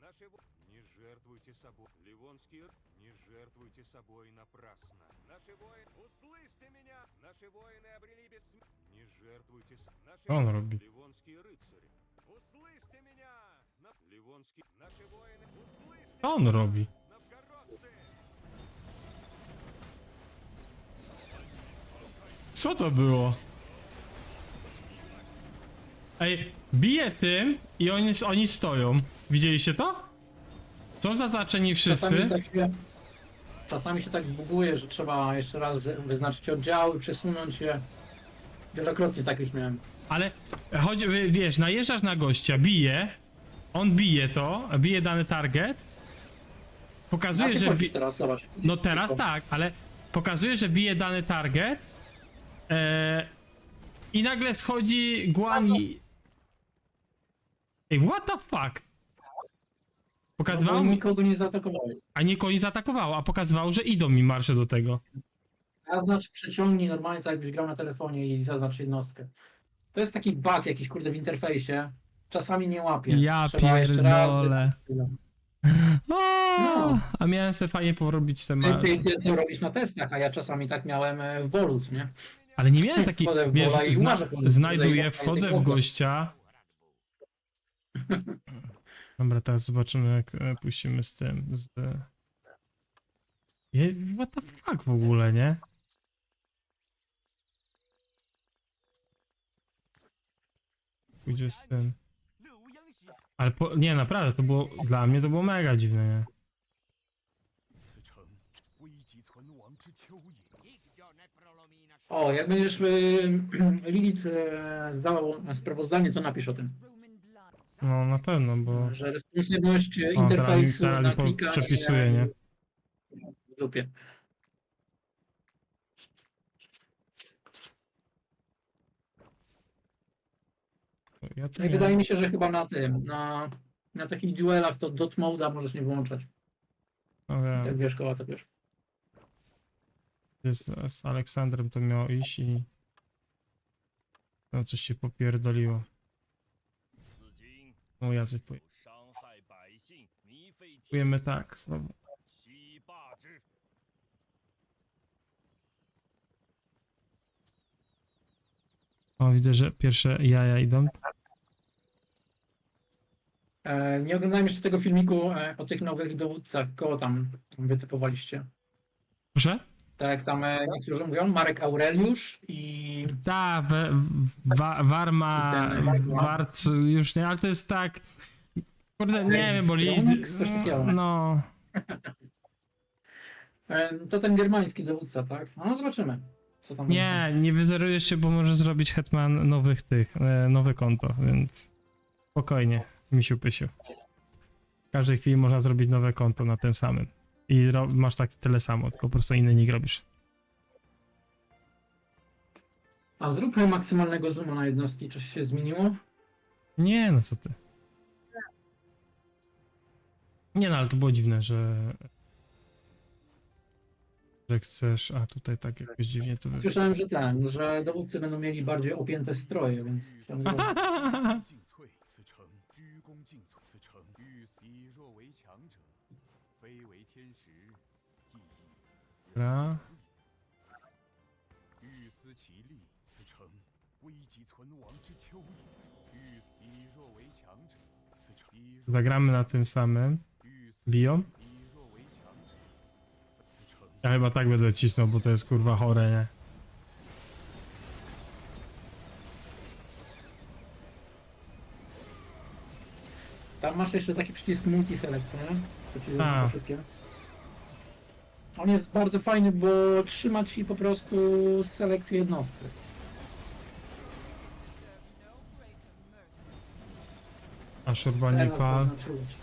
Наши Не жертвуйте собой. Ливонский... Не жертвуйте собой напрасно. Наши воины... Услышьте меня! Наши воины обрели бессмертие. Не жертвуйте... Наши Что он робит? Ливонские рыцари. Услышьте меня! Ливонский... Наши воины... Услышьте... Co on robi? Новгородцы! Co to było? Ej, bije tym i oni stoją. Widzieliście to? Są zaznaczeni wszyscy. Czasami się tak buguje, że trzeba jeszcze raz wyznaczyć oddziały, przesunąć je. Wielokrotnie tak już miałem. Ale chodzi, wiesz, najeżdżasz na gościa, bije, on bije to, bije dany target, pokazuje, że teraz, zobacz. no teraz tak, ale pokazuje, że bije dany target i nagle schodzi Guan i... Ej, what the fuck? Pokazywało No, mi, nikogo nie zaatakowałeś. a nikogo nie zaatakowało, a pokazywało, że idą mi marsze do tego. Zaznacz, przeciągnij normalnie, tak jakbyś grał na telefonie i zaznacz jednostkę. To jest taki bug jakiś, kurde, w interfejsie. Czasami nie łapie. Ja Trzeba jeszcze raz pierdolę. wyznaczyć. O, a miałem sobie fajnie porobić te Ty to robisz na testach, a ja czasami tak miałem w Bolut, nie? Ale nie miałem takich, Wchodzę w wiesz, wola i uważam, bo znajduję, tutaj wchodzę w jest gościa. Dobra, teraz zobaczymy jak puścimy z tym, what the fuck w ogóle, nie? Pójdzie z tym. 乐无央喜， Ale nie, naprawdę, to było, dla mnie to było mega dziwne, nie? 此城危急存亡之秋也。 O, jak będziesz Lilith zdał sprawozdanie, to napisz o tym. Roman blood. No na pewno, bo... Że responsywność O, interfejsu teraz na mi klikanie przepisuje, nie? w dupie. Ja tu No i nie... wydaje mi się, że chyba na tym, na takich duelach to dot moda możesz nie włączać. No wiem, Jak wiesz, koła to wiesz. z Aleksandrem to miało iść i... No coś się popierdoliło. No ja coś powiem. 伤害百姓，弥废天 Czujemy tak, znowu. 须罢之。 O, widzę, że pierwsze jaja idą. Nie oglądałem jeszcze tego filmiku o tych nowych dowódcach, koło tam wytypowaliście. Proszę? Tak jak tam niektórzy mówią, Marek Aureliusz i Ta, Warma, I ten- Warc, już nie, ale to jest tak... Kurde, nie wiem, bo... Stronik, coś takiego. No... to ten germański dowódca, tak? No zobaczymy, co tam będzie. Nie wyzerujesz się, bo może zrobić Hetman nowych nowe konto, więc spokojnie, misiu pysiu. W każdej chwili można zrobić nowe konto na tym samym. I masz tak tyle samo, tylko po prostu inny nick robisz. A zróbmy maksymalnego zooma na jednostki, czy się zmieniło? Nie, no co ty. Nie, no ale to było dziwne, że chcesz, a tutaj tak jakoś dziwnie to wygląda. Słyszałem, że dowódcy będą mieli bardziej opięte stroje, więc chciałem zobaczyć. 尽瘁，此诚鞠躬尽瘁，此诚欲死。以若为强者，非为天时，亦亦 Dobra. 欲思其力，此诚危急存亡之秋也。以若为强者，此诚以若 Zagramy na tym samym. 欲思 Biją? 以若为强者，此诚 Ja chyba tak będę cisnął, bo to jest kurwa chore, nie? Tam masz jeszcze taki przycisk multiselect, nie? To ci A. zaznacza wszystkie. On jest bardzo fajny, bo trzyma ci po prostu selekcję jednostki. Serve no break of mercy. A Szurban nie Teraz pal. zaznaczyło ci.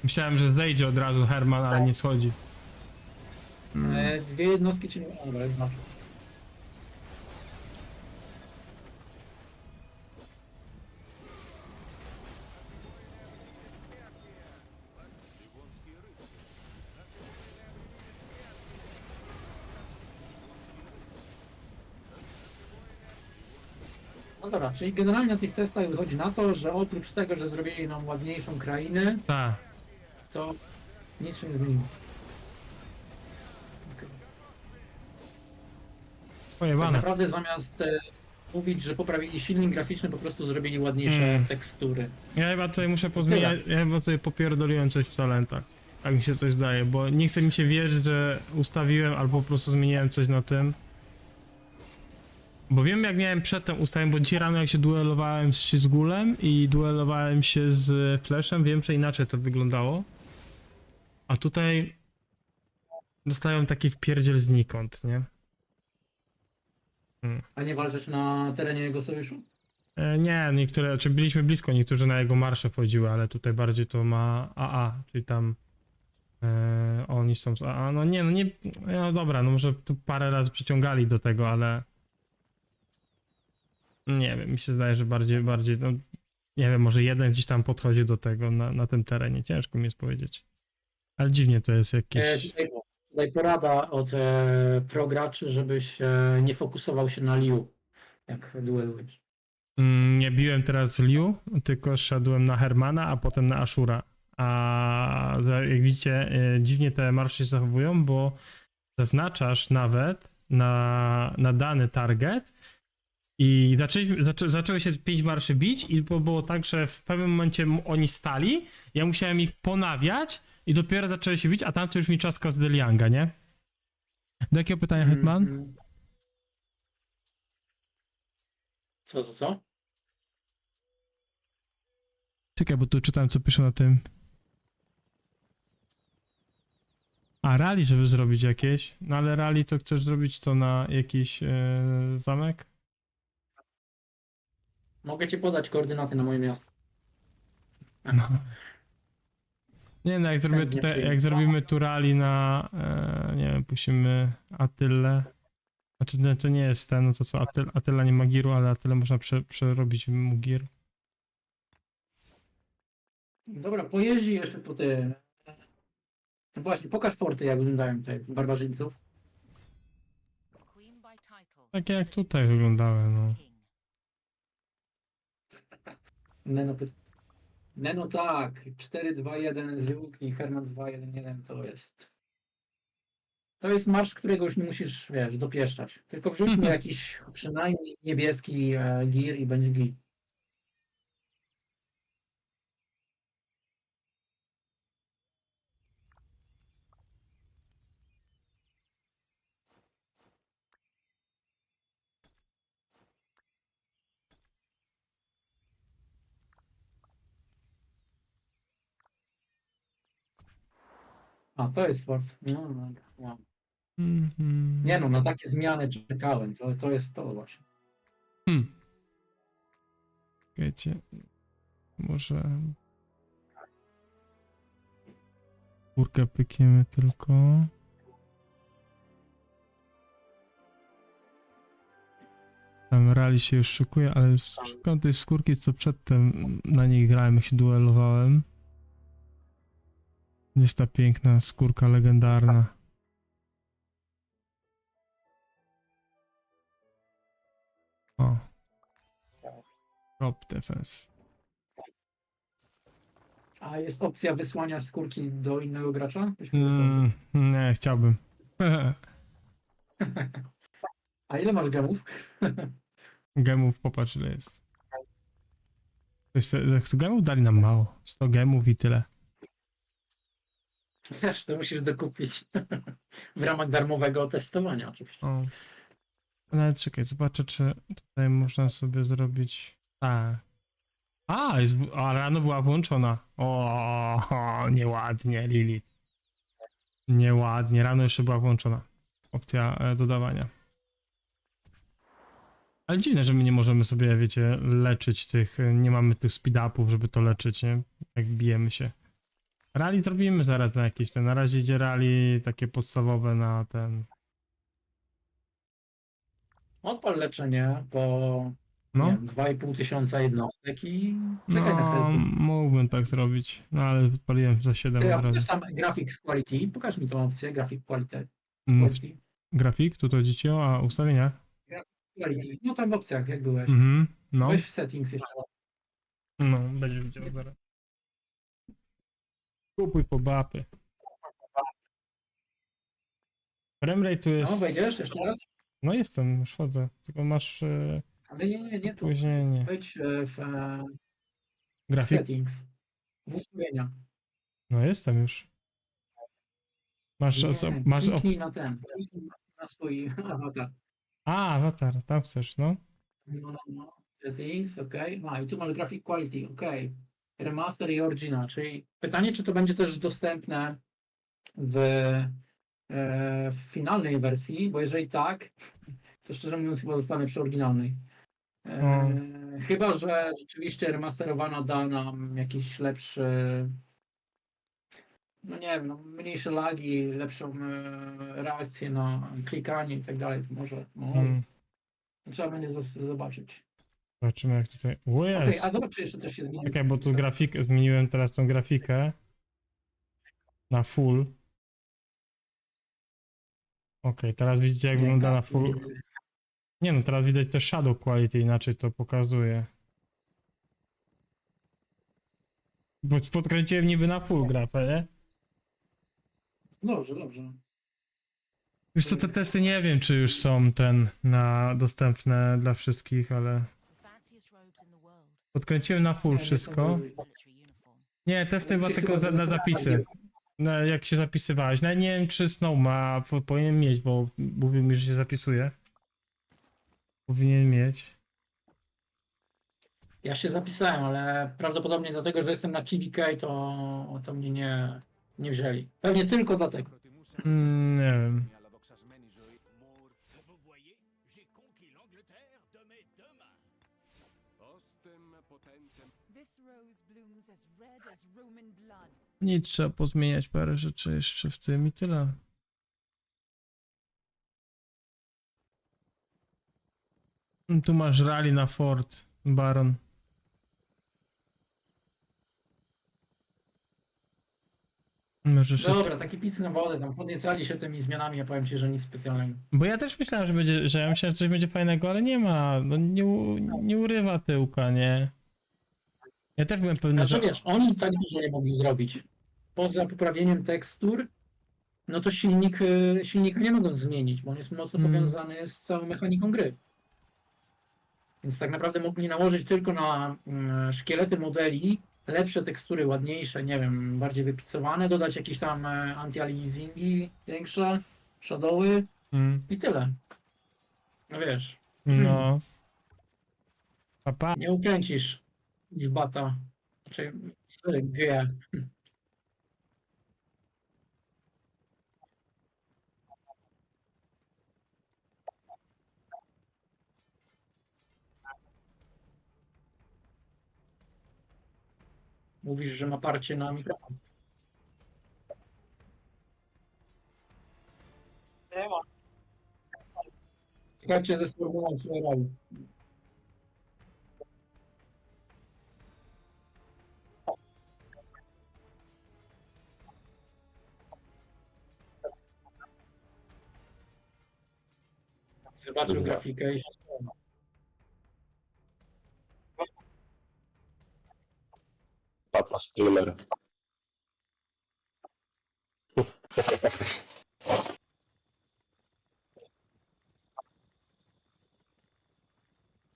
Myślałem, że zejdzie od razu Herman, ale nie schodzi. Dwie jednostki, czyli... O, dobra, już masz. Ливонские рыцари. No dobra, czyli generalnie na tych testach wychodzi na to, że oprócz tego, że zrobili nam ładniejszą krainę, Tak. to nic się nie zmieniło. Okay. Tak Pojebane. naprawdę zamiast mówić, że poprawili silnik graficzny, po prostu zrobili ładniejsze tekstury. Ja chyba tutaj muszę pozmieniać, ja chyba tutaj popierdoliłem coś w talentach. Tak mi się coś zdaje, bo nie chce mi się wierzyć, że ustawiłem albo po prostu zmieniłem coś na tym. Bo wiem jak miałem przedtem ustawiłem, bo dzisiaj rano jak się duelowałem z Shizgulem i duelowałem się z Flashem, wiem, że inaczej to wyglądało. A tutaj dostałem taki wpierdziel znikąd, nie? A nie walczyć na terenie jego sojuszu? Nie, niektóre, czy byliśmy blisko, niektórzy na jego marsze wchodziły, ale tutaj bardziej to ma AA, czyli tam oni są z AA, no nie, no dobra, no może tu parę razy przyciągali do tego, ale nie wiem, mi się zdaje, że bardziej, no nie wiem, może jeden gdzieś tam podchodzi do tego na tym terenie, ciężko mi jest powiedzieć, ale dziwnie to jest jakieś... Tutaj porada od prograczy, żebyś nie fokusował się na Liu, jak duelujesz. Nie biłem teraz Liu, tylko szedłem na Hermana, a potem na Ashura. A jak widzicie, dziwnie te marsze się zachowują, bo zaznaczasz nawet na dany target i zaczęły się 5 marszy bić i było tak, że w pewnym momencie oni stali, ja musiałem ich ponawiać i dopiero zaczęły się bić, a tamto już mi czaskał z Delianga, nie? Do jakiego pytania, Hetman? Mhm. Co? Czekaj, bo tu czytałem, co pisze na tym. A rally, żeby zrobić jakieś? No ale rally to chcesz zrobić to na jakiś zamek? Mogę ci podać koordynaty na moje miasto. No. Nie no, jak zrobimy Chętnie tutaj, przyjmę. jak zrobimy tu rally na, nie wiem, puścimy Attylę. Znaczy, nie, to nie jest ten, no to co, Attyla nie ma giru, ale Attylę można przerobić mu gir. Dobra, pojeździ jeszcze po te... No właśnie, pokaż forty, jak wyglądają te barbarzyńców. Queen by title. Takie jak tutaj wyglądały, no. King. Neno, Neno tak, 4-2-1 z Łukni, Herman 2-1-1 to jest... To jest marsz, którego już nie musisz, wiesz, dopieszczać. Tylko wrzuć mu jakiś przynajmniej niebieski gir i będzie git. A, to jest fort. No, no, no. Mhm. Nie no, na takie zmiany czekałem. To jest to właśnie. Wiecie, może... Górkę pykniemy tylko. Tam rally się już szykuje, ale szukam tej skórki, co przedtem na niej grałem, jak się duelowałem. Jest ta piękna skórka legendarna. O. Drop defense. A jest opcja wysłania skórki do innego gracza? Byśmy wysłali. Nie, chciałbym. A ile masz gemów? Gemów popatrz ile jest. Gemów dali nam mało. 100 gemów i tyle. Wiesz, to musisz dokupić w ramach darmowego testowania oczywiście. O. Nawet czekaj, zobaczę czy tutaj można sobie zrobić... Tak. A rano była włączona. O, nieładnie, Lilith. Nieładnie, rano jeszcze była włączona. Opcja dodawania. Ale dziwne, że my nie możemy sobie, wiecie, leczyć tych, nie mamy tych speed-upów, żeby to leczyć, nie? Jak bijemy się. Rally zrobimy zaraz na jakieś, na razie idzie rally takie podstawowe na ten... Odpal leczenie po No, nie wiem, 2,5 tysiąca jednostek i czekaj na no chwilę. mógłbym tak zrobić, no ale wypaliłem za 7 Ty, a od razu. pokaż tam Graphics Quality, pokaż mi tą opcję Graphic Quality. Grafik, tu to dzieci, a ustawienia? Quality. No tam w opcjach, jak byłeś. No, Weź w settings jeszcze raz. no, będziesz widział zaraz. Kupuj po bapy. Framerate tu No, jest... wejdziesz jeszcze raz? No jestem, już chodzę, tylko masz Ale nie tu. później Wejdź w grafik. settings. W ustawienia. No jestem już. Masz, Nie, masz kliknij na ten. Kliknij na swój awatar. awatar, tam chcesz, no. No. Settings, ok. No i tu masz Graphic Quality, ok. Remaster i Original, czyli pytanie, czy to będzie też dostępne w finalnej wersji, bo jeżeli tak, to szczerze mówiąc chyba zostanę przy oryginalnej. Chyba że rzeczywiście remasterowana da nam jakiś lepszy, no nie wiem, no, mniejsze lagi, lepszą reakcję na klikanie i tak dalej, to może. Trzeba będzie zobaczyć. Zobaczymy jak tutaj... O Okej, jest! a zobacz, czy jeszcze coś się zmieni. Czekaj, bo tu grafikę, zmieniłem teraz tą grafikę na full. Okej, teraz widzicie jak wygląda na full. Nie no, teraz widać też shadow quality, inaczej to pokazuje. Bo podkręciłem niby na full grafę, nie? Dobrze, dobrze. Już co, te testy nie wiem, czy już są dostępne dla wszystkich, ale... The fanciest robes in the world. Podkręciłem na full Nie, nie wszystko. są Military uniform. Nie, testy chyba Musisz tylko chyba na zapisy. No, jak się zapisywałeś. No, nie wiem, czy Snow ma, powinien mieć, bo mówił mi, że się zapisuje. Powinien mieć. Ja się zapisałem, ale prawdopodobnie dlatego, że jestem na KVK, to mnie nie wzięli. Pewnie tylko dlatego. Nie wiem. as Roman blood. Nic, trzeba pozmieniać parę rzeczy jeszcze w tym i tyle. Tu masz rally na Fort, Baron. Możesz jeszcze... Dobra, taki pic na wodę, tam podniecali się tymi zmianami, ja powiem ci, że nic specjalnego. Bo ja też myślałem, że będzie, że ja myślałem, że coś będzie fajnego, ale nie ma, no nie urywa tyłka, nie? Ja też byłem pewny, Znaczy że... wiesz, oni tak dużo nie mogli zrobić. Poza poprawieniem tekstur, no to silnika nie mogą zmienić, bo on jest mocno powiązany z całą mechaniką gry. Więc tak naprawdę mogli nałożyć tylko na szkielety modeli lepsze tekstury, ładniejsze, nie wiem, bardziej wypicowane, dodać jakieś tam anti-aliasingi większe, shadowy Mm, i tyle. No wiesz, no... Papa. nie ukręcisz z bata, znaczy z G. Mówisz, że ma parcie na mikrofon. Nie ma. Czekajcie ze sformułowaniem swojej roli. Zobaczył grafikę i się spełnił. Pata streamer.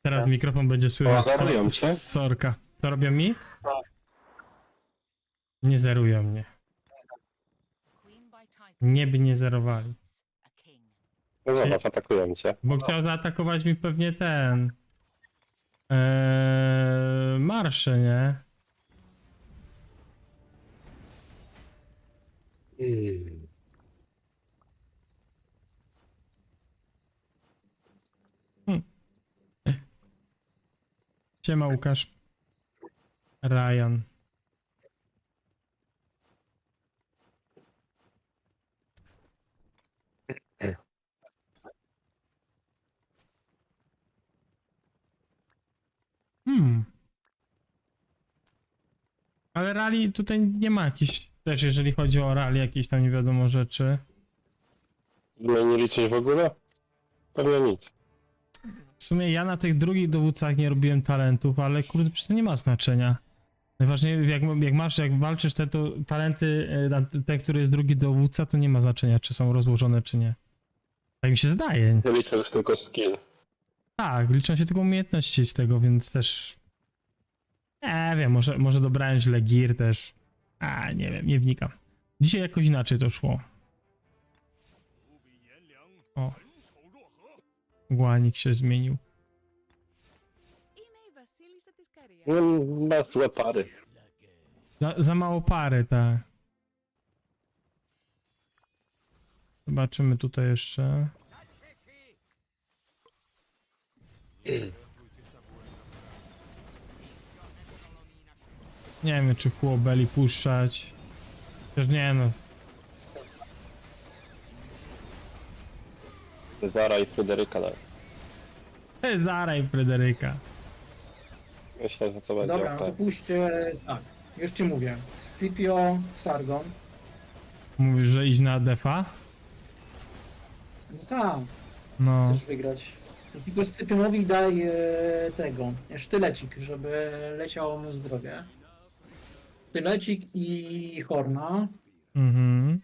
Teraz mikrofon będzie słychać. O, zerują cię? Sorka. Co robią mi? Nie zerują mnie. Queen by title. Nie by nie zerowali. A king. No zobacz, atakują cię. Bo chciał zaatakować mi pewnie ten... marsze, nie? Siema Łukasz. Ryan. Ale rally tutaj nie ma jakichś, też jeżeli chodzi o rally, jakieś tam nie wiadomo rzeczy. Zmienili coś w ogóle? Pewnie nic. W sumie ja na tych drugich dowódcach nie robiłem talentów, ale kurde, przecież to nie ma znaczenia. Najważniejsze, jak walczysz te to, talenty, ten, który jest drugi dowódca, to nie ma znaczenia, czy są rozłożone, czy nie. Tak mi się zdaje. Ja liczę, że jest tylko skill. Tak, liczą się tylko umiejętności z tego, więc też... Nie wiem, może dobrałem źle gear też. Nie wiem, nie wnikam. Dzisiaj jakoś inaczej to szło. O. Głanik się zmienił. Ime Vasilis Atiscaria. Bez złe pary. Za mało pary, tak. Zobaczymy tutaj jeszcze. Nie wiem, czy Huobeli puszczać. Też nie no. Zara i Fryderyka. Tak. Zara i Fryderyka. Myślę, że to będzie Dobra, no to okej. puśćcie, tak, już ci mówię. Scipio, Sargon. Mówisz, że idź na defa? No tak, No. chcesz wygrać. Tylko Scipionowi daj tego, sztylecik, żeby leciało mu zdrowie. Sztylecik i Horna. Mhm.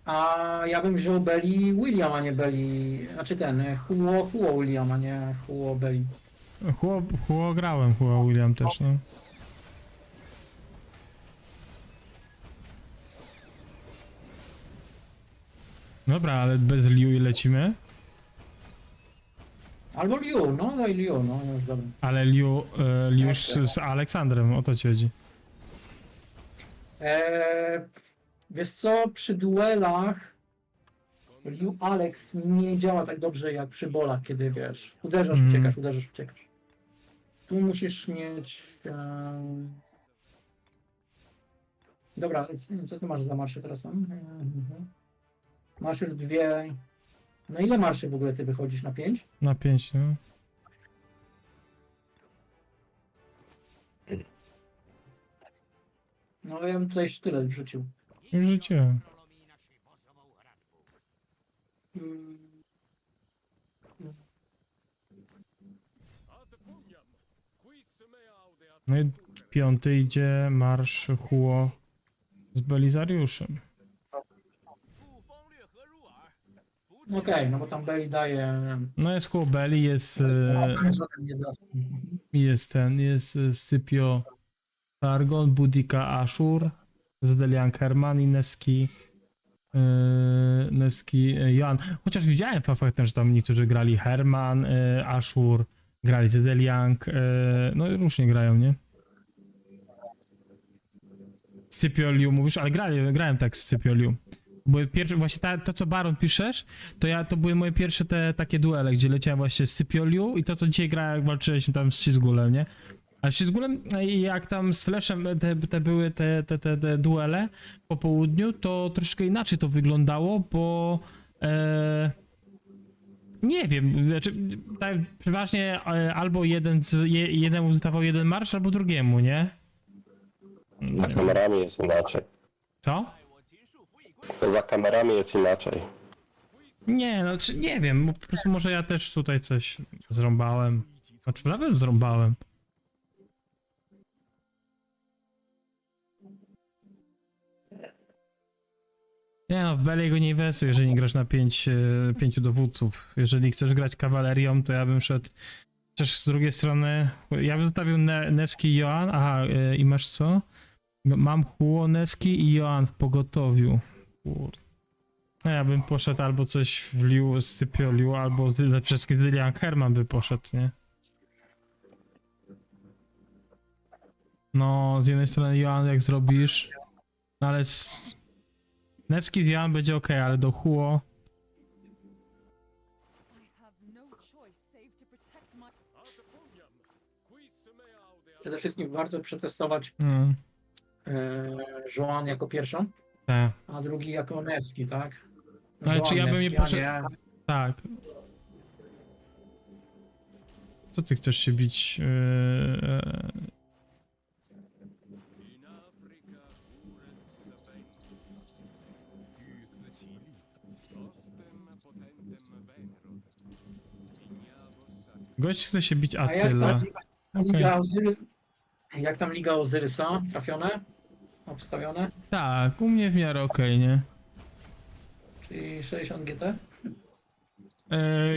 A ja bym wziął Belly William, a nie Belly. Znaczy ten, Huo William, a nie Huo Belly. Huo grałem, Huo William też, no. Dobra, ale bez Liu lecimy. Albo Liu, no daj Liu, no już dobra. Ale Liu z Aleksandrem, o to ci chodzi. Wiesz co, przy duelach Liu Alex nie działa tak dobrze jak przy bolach, kiedy wiesz, uderzasz, uciekasz, uderzasz, uciekasz. Tu musisz mieć Dobra, co ty masz za marsze teraz tam? Masz już dwie... No ile marszy w ogóle ty wychodzisz? Na 5? Na 5, no. No ja bym tutaj sztylet wrzucił. Już rzuciłem. Mm, No i 5 idzie marsz Huo z Belizariuszem. Okej, no bo tam Beli daje... No jest Huo Beli, jest, żaden jednostki. jest Scipio Sargon, Boudica Ashur, Zdelian Herman i Nevski Joan. Chociaż widziałem faktem, że tam niektórzy grali Herman, Ashur, grali Zedeliang, no różnie grają, nie? Scipio Liu mówisz, ale grałem tak z Scipio Liu. Były pierwsze, właśnie to co Baron piszesz, to były moje pierwsze te takie duele, gdzie leciałem właśnie z Scipio Liu i to co dzisiaj grałem, jak walczyliśmy tam z Shizgulem, nie? Ale z Shizgulem, jak tam z Flashem były te duele po południu, to troszkę inaczej to wyglądało, bo nie wiem, znaczy tak przeważnie albo jednemu zostawał jeden marsz, albo drugiemu, nie? Za kamerami jest inaczej. Co? To za kamerami jest inaczej. Nie, no nie wiem, po prostu może ja też tutaj coś zrąbałem. Znaczy nawet zrąbałem. Nie no, w Beliego nie inwestuj, jeżeli nie grasz na 5 dowódców. Jeżeli chcesz grać kawalerią, to ja bym szedł też z drugiej strony. Ja bym zostawił Nevski i Joan. Aha, i masz co? Mam Huo, Nevski i Joan w pogotowiu. Kurde. No ja bym poszedł albo coś w Liu, Scipio Liu, albo wszystkie Dylian Herman by poszedł, nie? No, z jednej strony Joan jak zrobisz, no ale Nevski z Joan będzie ok, ale do Huo... I have no choice save to protect my. Przede wszystkim warto przetestować Mm, Joan jako pierwszą, tak, a drugi jako Nevski, tak? Ale Joan czy ja bym nie Nevski, a poszedł- tak. Co ty chcesz się bić? Gość chce się bić A jak Attila. tam Okej. jak tam Liga Ozyrysa? Trafione? Obstawione? Tak, u mnie w miarę okej, nie? Czyli 60 GT?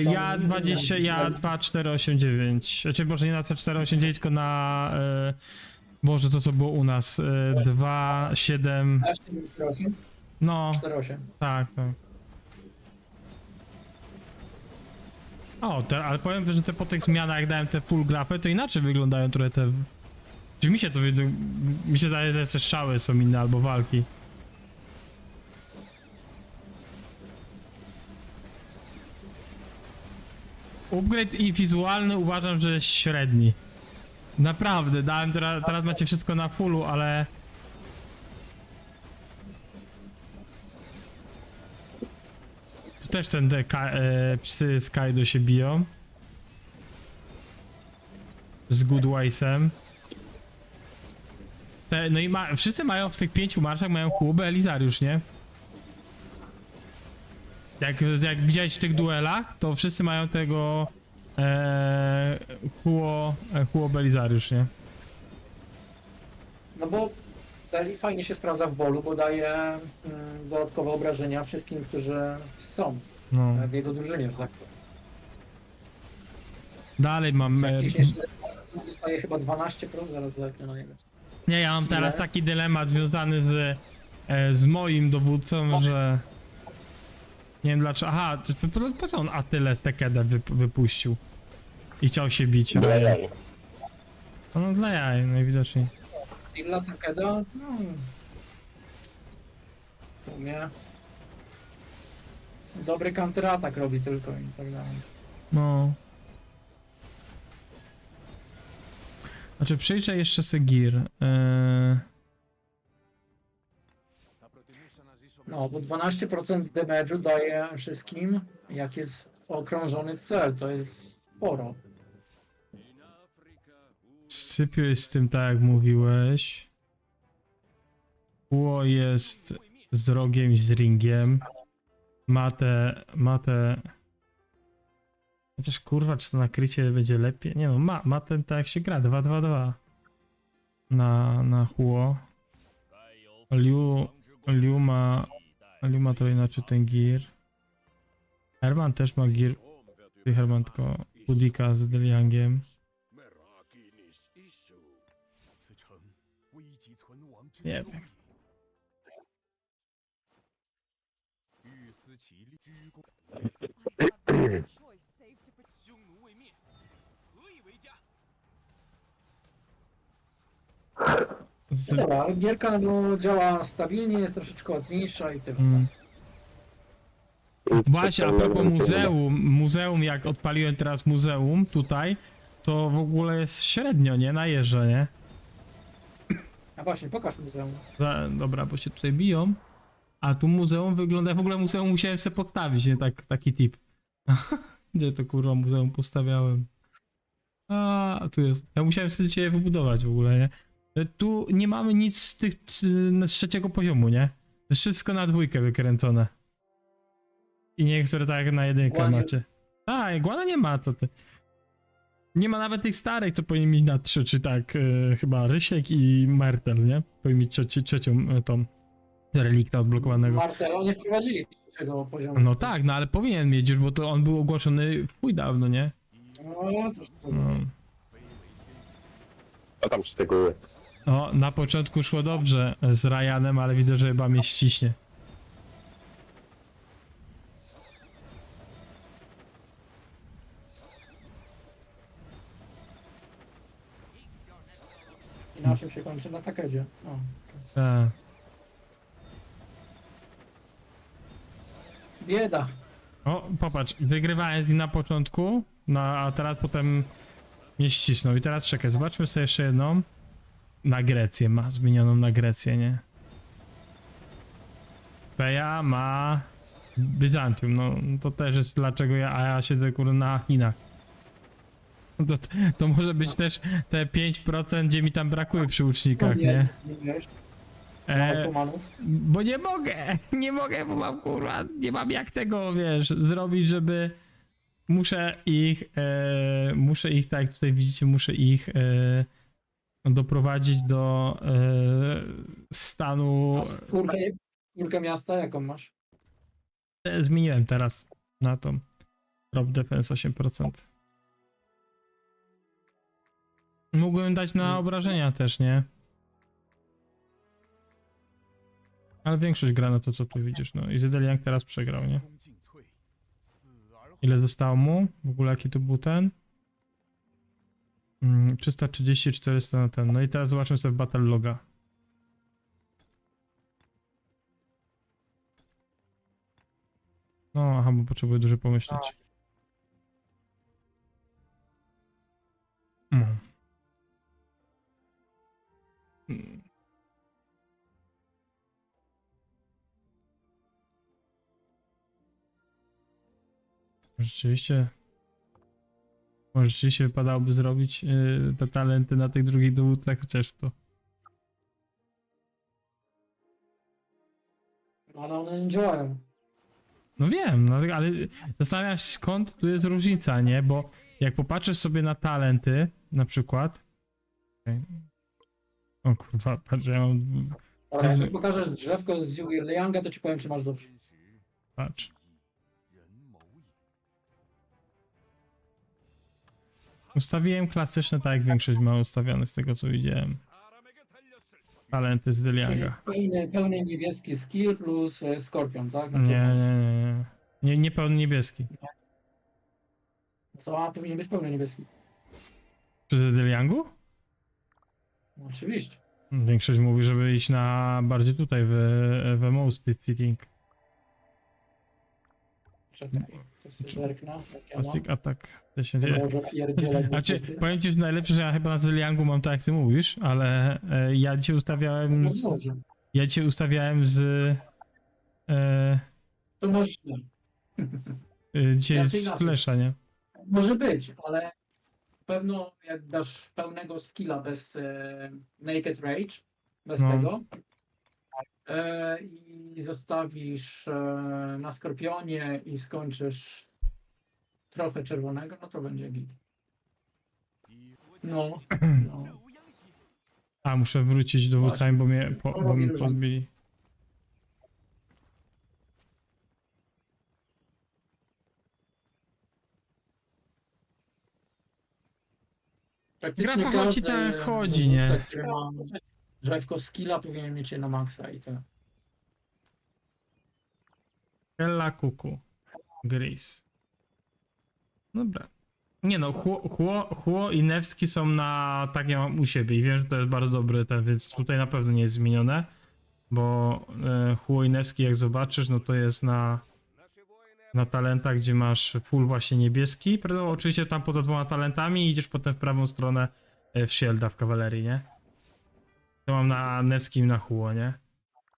Ja 20, ja 2489. Znaczy, może nie na 2489, tylko na... Boże, to co było u nas. 27... A jeszcze 48? No, 48. tak, tak. O, ale powiem, że po tych zmianach, jak dałem te full grapy, to inaczej wyglądają trochę te... Czy mi się to widzą... Mi się zdaje, że te strzały są inne, albo walki. Upgrade i wizualny uważam, że jest średni. Naprawdę, dałem teraz macie wszystko na fullu, ale... Tu też ten psy z Kaido się biją. Z Goodwise'em. No i wszyscy mają w tych 5 marszach mają Huobę Elizariusz, nie? Jak widziałeś w tych duelach, to wszyscy mają tego Huo Belizariusz, nie? No bo Beli fajnie się sprawdza w bolu, bo daje dodatkowe obrażenia wszystkim, którzy są No. w jego drużynie, że tak. Dalej mam... Jak ciśniesz, dostaje chyba 12%, zaraz zerknę na niego. Nie, ja mam teraz Ile? taki dylemat związany z moim dowódcą, że... Nie wiem dlaczego... Aha, po co on Attylę z Tekedę wypuścił? I chciał się bić. Dla jaj. No dla jaj, najwidoczniej. I dla Takeda, no... W sumie... Dobry counteratak robi tylko i tak dalej. No. Znaczy przyjrzę jeszcze Segir. No, bo 12% damage'u daje wszystkim, jak jest okrążony cel. To jest sporo. Scypio jest z tym, tak jak mówiłeś. Kło jest z rogiem i z ringiem. Ma te... Chociaż kurwa, czy to nakrycie będzie lepiej? Nie no, ma ten tak jak się gra, 2-2-2. Na Huo. Liu ma to inaczej ten gear. Herman też ma gear. Herman tylko Budika z Deliangiem. 此城危急存亡之 Nie 秋 wiem. 欲思其力，鞠躬。 I have no choice save to protect. 匈奴未灭，何以为家？ No dobra, ale gierka no, działa stabilnie, jest troszeczkę ładniejsza i tyle. Mm. Właśnie, a propos muzeum, jak odpaliłem teraz muzeum tutaj, to w ogóle jest średnio, nie? Na jeżdżę, nie? A właśnie, pokaż muzeum. Dobra, bo się tutaj biją. A tu muzeum wygląda, w ogóle muzeum musiałem sobie postawić, nie? Taki tip. Gdzie to kurwa muzeum postawiałem? A, tu jest. Ja musiałem sobie je wybudować w ogóle, nie? Tu nie mamy nic z tych z trzeciego poziomu, nie? To jest wszystko na dwójkę wykręcone. I niektóre tak jak na jedynkę Ładnie. macie. A, Iguana nie ma, co ty. Nie ma nawet tych starych, co powinien mieć na 3, czy tak, chyba Rysiek i Mertel, nie? Powinien mieć trzecią tą relikta odblokowanego. Martelo nie wprowadzili trzeciego poziomu. No tak, no ale powinien mieć już, bo to on był ogłoszony w chuj dawno, nie? No, to No. A tam szczegóły. O, na początku szło dobrze z Ryanem, ale widzę, że chyba mnie ściśnie. inaczej się kończy na takedzie. O. Tak. Bieda. O, popatrz, wygrywałem z nim na początku, no a teraz potem mnie ścisnął. I teraz czekaj, zobaczmy sobie jeszcze jedną. Na Grecję ma, zmienioną na Grecję, nie? Peja ma Byzantium, no to też jest dlaczego ja siedzę kurwa na Chinach. To może być też te 5%, gdzie mi tam brakuje przy łucznikach, nie? Nie wiesz. E, Otomanów. bo nie mogę, bo mam kurwa, nie mam jak tego, wiesz, zrobić, żeby muszę ich, tak jak tutaj widzicie, muszę ich doprowadzić do stanu. A skórkę miasta jaką masz? Zmieniłem teraz na tą drop defense 8%. Mógłbym dać na obrażenia też, nie? Ale większość gra na to, co tu widzisz, no. I Zedeliang teraz przegrał, nie? 恭敬翠，死而 Ile zostało mu? W ogóle jaki to był ten? 330, 400 na ten. No i teraz zobaczmy sobie Battle Loga. No, aha, bo potrzebuję dużo pomyśleć. No. Rzeczywiście. Może rzeczywiście wypadałoby zrobić te talenty na tych drugich dowódcach, chociaż to. Ale one nie działają. No wiem, no, ale zastanawiam się skąd tu jest różnica, nie? Bo jak popatrzysz sobie na talenty, na przykład. Okej. O kurwa, patrz, ja mam. Dobra, jak mi pokażesz drzewko z Lianga, to ci powiem, czy masz dobrze. 天时， Patrz. 人谋也。 Ustawiłem klasyczne, tak jak większość ma ustawione z tego co widziałem. Talenty z Czyli Delianga. pełny niebieski skill plus Skorpion, tak? Nie pełny niebieski. To powinien być pełny niebieski. Przy Deliangu? No, oczywiście. Większość mówi, żeby iść na bardziej tutaj w most sitting. Czekaj, to jest zerknę. Jak ja Plastic mam. attack. 10. Może pierdzielę. Znaczy, powiem ci, że najlepsze, że ja chyba na Zeliangu mam tak jak ty mówisz, ale ja dzisiaj ustawiałem No z, dobrze. ja dzisiaj ustawiałem z To może, Gdzie Ja to jest inaczej. flesza, nie? może być, ale pewno jak dasz pełnego skilla bez Naked Rage, bez No. tego i zostawisz na Skorpionie i skończysz trochę czerwonego, no to będzie git. 以佛 No, no. 任无央喜。 A, muszę wrócić do włócami, bo mnie, bo robi mnie różnicę. podbili. Praktycznie Gra chodzi każdy tak jak chodzi, nie? dowódca, który ma drzewko skilla, powinien mieć je na maksa i tyle. Ella Kuku. Gris. Dobra. Nie no, Chło i Nevski są na tak ja mam u siebie i wiem, że to jest bardzo dobry ten, więc tutaj na pewno nie jest zmienione. Bo Chło i Nevski jak zobaczysz, no to jest na talentach, gdzie masz full właśnie niebieski. Prawda? Oczywiście tam poza dwoma talentami idziesz potem w prawą stronę w shielda w kawalerii, nie? To mam na Nevskim na Chło, nie?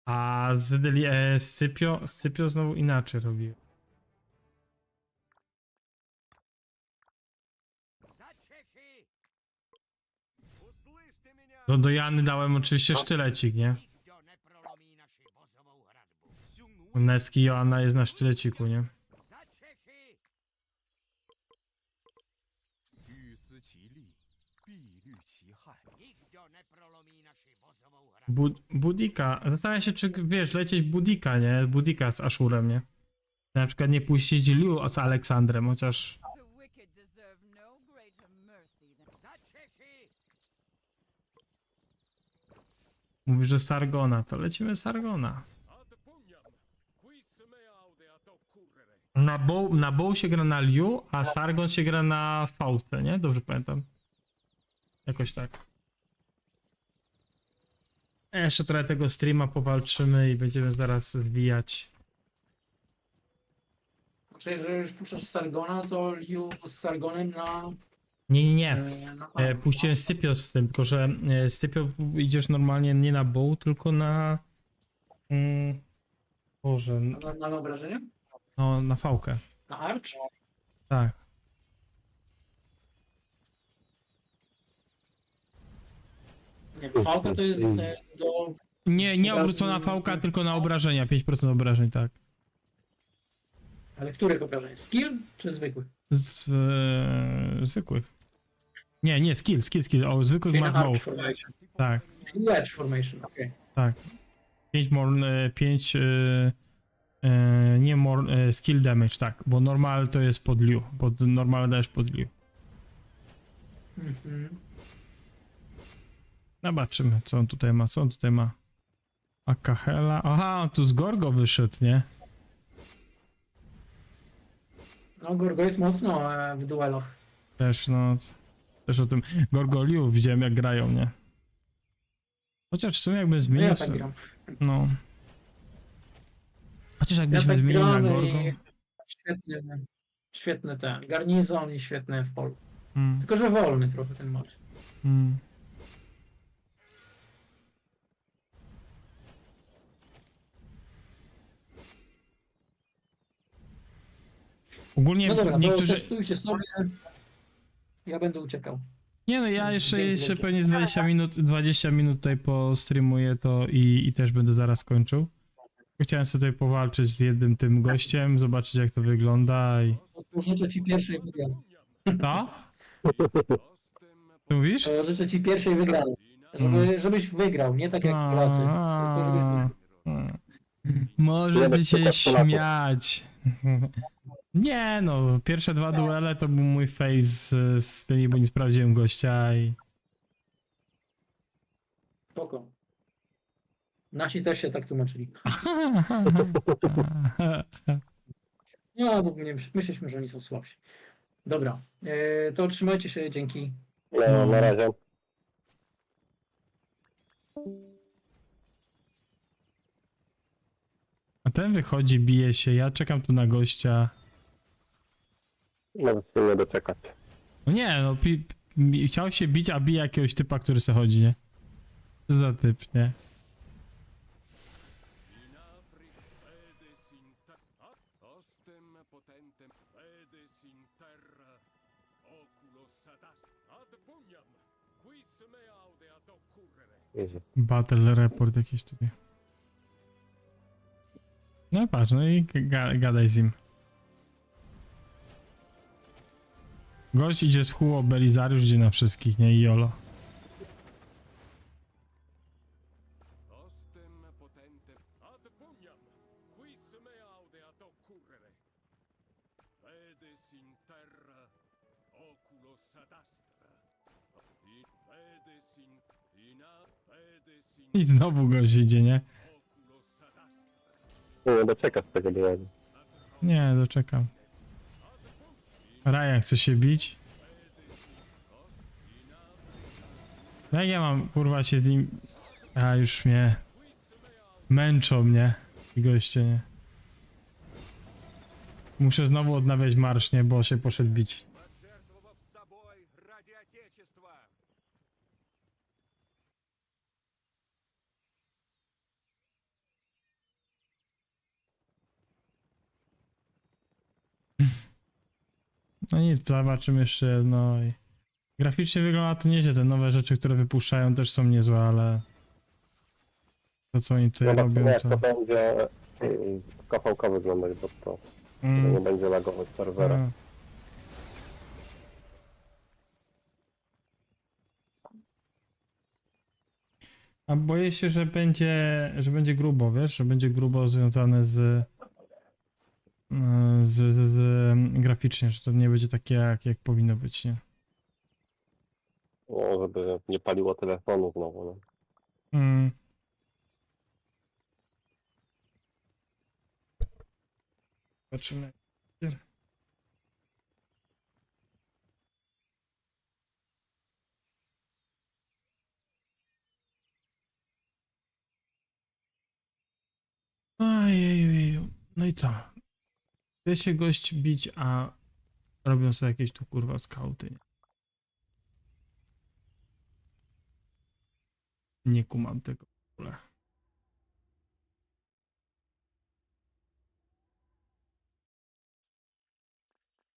A Scypio znowu inaczej robił. Услышьте меня! Do Jany dałem oczywiście sztylecik, nie? Nevski Joanna jest na sztyleciku, nie? 欲思其利，必虑其害。 Budika. Zastanawiam się, czy wiesz, lecieć Budika, nie? Budika z Ashurem, nie? Na przykład nie puścić Liu z Aleksandrem, chociaż The wicked deserve no greater mercy than mówi, że Sargona, to lecimy Sargona. Отпуням! Qui se me aude a to currere! Na Bow się gra na Liu, a Sargon się gra na Faustę, nie? Dobrze pamiętam. Jakoś tak. Jeszcze trochę tego streama powalczymy i będziemy zaraz zwijać. Znaczy, jeżeli już puszczasz Sargona, to Liu z Sargonem na... Nie. na Puściłem Scypio z tym, tylko że Scypio idziesz normalnie nie na Bow, tylko na... Boże, na obrażenie? no na fałkę. Na Arch? Tak. Nie, Falka to jest do... Nie obrócona fałka, tylko na obrażenia, 5% obrażeń, tak. Ale których obrażeń? Skill czy zwykłych? Zwykłych. Nie, skill. O, zwykłych Czyli masz na Bow. Arch Formation. Tak, Wedge Formation, okej. tak. 5 nie more skill damage, tak, bo normal to jest pod Liu, normal dajesz pod Liu. Mhm. Zobaczymy, co on tutaj ma, Akahela, aha, on tu z Gorgo wyszedł, nie? No, Gorgo jest mocno w duelach. Też o tym, Gorgo Liu widziałem jak grają, nie? Chociaż w sumie jakbym No, zmienił, ja tak gram. no. Chociaż Ja jakbyśmy tak zmienili na gram Gorgo. i świetny ten garnizon i świetny w polu. Mm, Tylko, że wolny trochę ten mecz. mm. Ogólnie No dobra, to niektórzy... testujcie sobie. Ja będę uciekał. Nie no, ja jeszcze Dzięki. pewnie z 20 minut tutaj postreamuję to i też będę zaraz kończył. Chciałem sobie tutaj powalczyć z jednym tym gościem, zobaczyć jak to wygląda i... Życzę ci pierwszej wygranej. Co? Ty mówisz? Życzę ci pierwszej wygranej. Żebyś wygrał, nie tak jak w pracy. Tylko żebyś wygrał. Możecie się śmiać. Nie no, pierwsze 2 duele to był mój face z tymi, bo nie sprawdziłem gościa i... Spoko. Nasi też się tak tłumaczyli. No, bo myśleliśmy, że oni są słabsi. Dobra, to trzymajcie się, dzięki. No, na razie. A ten wychodzi, bije się, ja czekam tu na gościa. Nawet się nie doczekać. No nie, no chciał się bić, a bije jakiegoś typa, który se chodzi, nie? Co za typ, nie? Jezu. Battle report jakiś tutaj. No patrz, no i gadaj z nim. Gość idzie z Huo, Belizariusz idzie na wszystkich, nie? I Jolo. Ostem potentem ad pugnam, quis me audeat occurrere. Vedes in terra oculos ad astra. Vedes in I znowu gość idzie, nie? oculos ad astra. Nie doczeka z tego dialogu. Nie, doczekam. Ryan chce się bić. Jak ja mam, kurwa, się z nim... A, już mnie... Męczą mnie ci goście, nie? Muszę znowu odnawiać marsz, nie? Bo się poszedł bić. Пожертвовав собой ради Отечества. No nic, zobaczymy jeszcze jedno i... Graficznie wygląda to nieźle, te nowe rzeczy, które wypuszczają też są niezłe, ale... To co oni tutaj Zobaczymy robią jak to... to będzie w KVK wyglądać, bo to nie Mm, będzie lagować serwera. a. A boję się, że będzie grubo, wiesz, że będzie grubo związane z graficznie, że to nie będzie takie jak powinno być, nie? No, żeby nie paliło telefonu znowu, no. Mm. Zobaczymy. Ojeju. No i co? Chce się gość bić, a robią sobie jakieś tu kurwa skauty. Nie kumam tego w ogóle.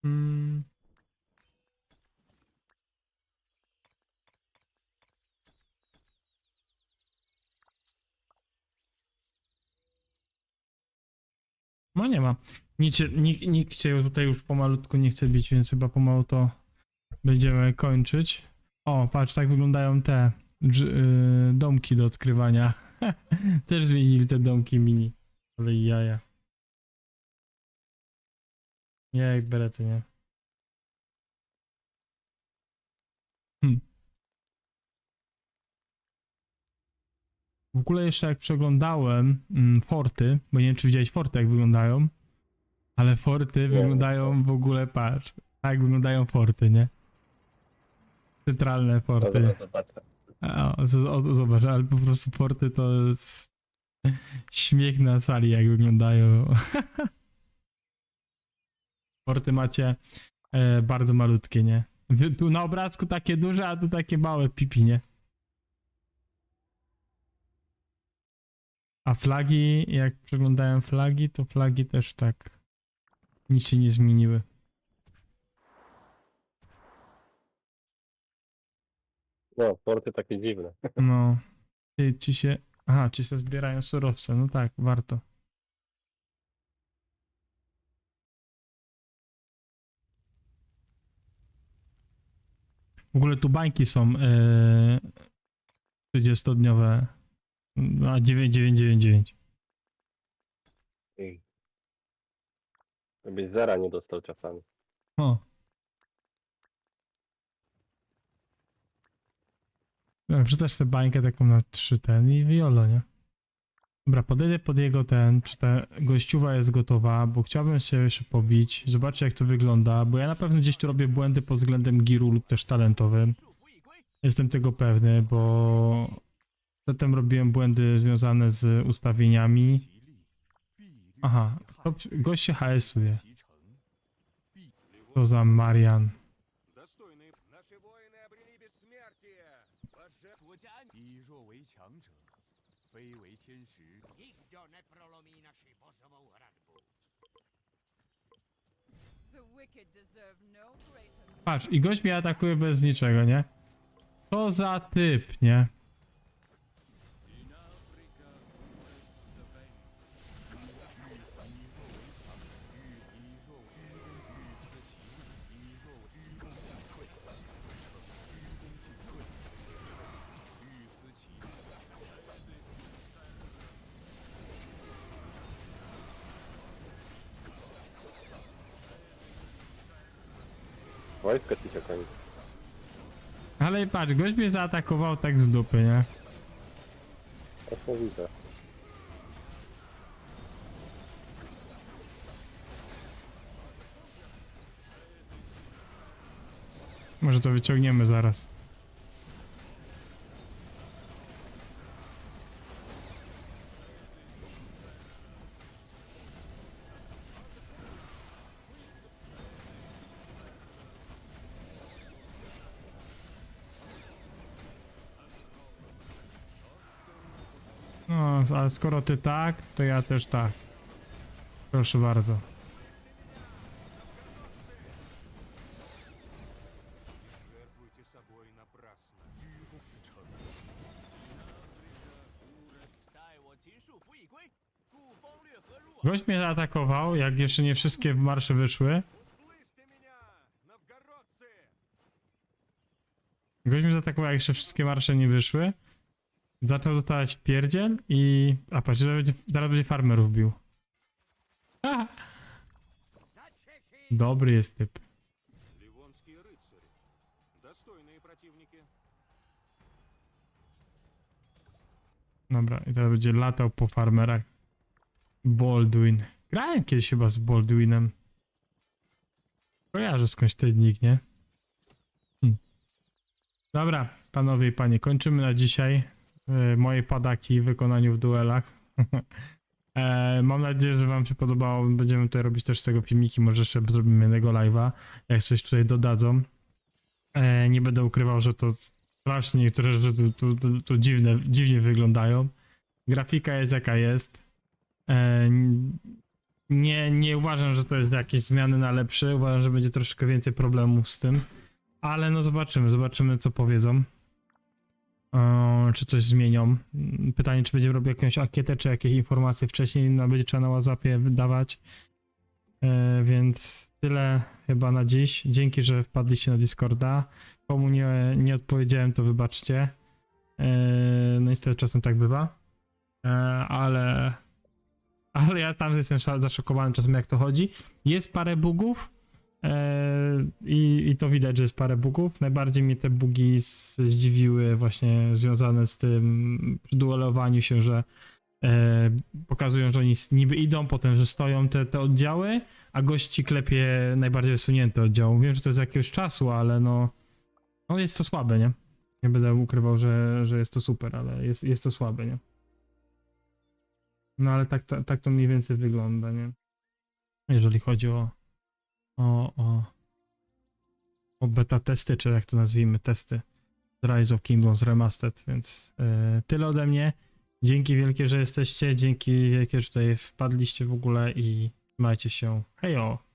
Mm. No nie ma. Nikt się tutaj już pomalutku nie chce bić, więc chyba pomału to będziemy kończyć. O, patrz, tak wyglądają te domki do odkrywania. Też zmienili te domki mini. Ale i jaja. Nie, jak berety, nie. W ogóle jeszcze jak przeglądałem forty, bo nie wiem czy widziałeś forty jak wyglądają, ale forty wyglądają w ogóle, patrz, tak wyglądają forty, nie? Centralne forty. Dobra, zobaczę. Zobacz, ale po prostu forty to jest śmiech na sali jak wyglądają. Forty macie bardzo malutkie, nie? Tu na obrazku takie duże, a tu takie małe pipi, nie? A flagi, jak przeglądałem flagi, to flagi też tak nic się nie zmieniły. No, porty takie dziwne. No. Ci się... Aha, ci się zbierają surowce. No tak, warto. W ogóle tu bańki są 30-dniowe. A 9999. Żebyś zera nie dostał czasami. O. Wrzucasz tę bańkę taką na 3 ten i wyjolo, nie? Dobra, podejdę pod jego czy ta gościuwa jest gotowa, bo chciałbym się jeszcze pobić, zobaczcie jak to wygląda, bo ja na pewno gdzieś tu robię błędy pod względem giru lub też talentowym. Jestem tego pewny, bo przedtem robiłem błędy związane z ustawieniami. Aha, gość się HS-uje. Co za Marian. Достойные наши воины обрели бессмертие. 以弱为强者，非为天时。 The wicked deserve no greater. Patrz, i gość mnie atakuje bez niczego, nie? Co za typ, nie? Wojska ci się kończy. Ale patrz, gość mnie zaatakował tak z dupy, nie? Właśnie widzę. Może to wyciągniemy zaraz. No, ale skoro ty tak, to ja też tak. Proszę bardzo. Жертвуйте собой напрасно. 此城 Gość mnie zaatakował, jak jeszcze nie wszystkie marsze wyszły. Услышьте меня, новгородцы! Gość mnie zaatakował, jak jeszcze wszystkie marsze nie wyszły. Zaczął dostawać pierdziel i... A patrz, zaraz będzie farmerów bił. Aha. Dobry jest typ. Ливонские рыцари. Достойные противники. Dobra, i teraz będzie latał po farmerach. Baldwin. Grałem kiedyś chyba z Baldwinem. Kojarzę skądś ten nick, nie? Dobra, panowie i panie, kończymy na dzisiaj. Moje padaki w wykonaniu w duelach. Mam nadzieję, że wam się podobało. Będziemy tutaj robić też z tego filmiki. Może jeszcze zrobimy jednego live'a, jak coś tutaj dodadzą. Nie będę ukrywał, że to strasznie niektóre rzeczy tu dziwnie wyglądają. Grafika jest jaka jest. Nie uważam, że to jest jakieś zmiany na lepsze. Uważam, że będzie troszkę więcej problemów z tym. Ale no zobaczymy co powiedzą. Czy coś zmienią. Pytanie, czy będziemy robić jakąś ankietę, czy jakieś informacje wcześniej będzie trzeba na WhatsAppie wydawać. Więc tyle chyba na dziś. Dzięki, że wpadliście na Discorda. Komu nie odpowiedziałem, to wybaczcie. No niestety czasem tak bywa. Ale ja tam jestem zaszokowany czasem, jak to chodzi. Jest parę bugów. I to widać, że jest parę bugów. Najbardziej mnie te bugi zdziwiły właśnie związane z tym duelowaniu się, że pokazują, że oni niby idą, potem, że stoją te oddziały, a gości klepie najbardziej wysunięte oddziały. Wiem, że to jest jakiegoś czasu, ale no jest to słabe, nie? Nie będę ukrywał, że jest to super, ale jest to słabe, nie? No ale tak to mniej więcej wygląda, nie? Jeżeli chodzi o beta testy, czy jak to nazwijmy, testy z Rise of Kingdoms Remastered, więc tyle ode mnie. Dzięki wielkie, że jesteście, dzięki wielkie, że tutaj wpadliście w ogóle i trzymajcie się. Hejo!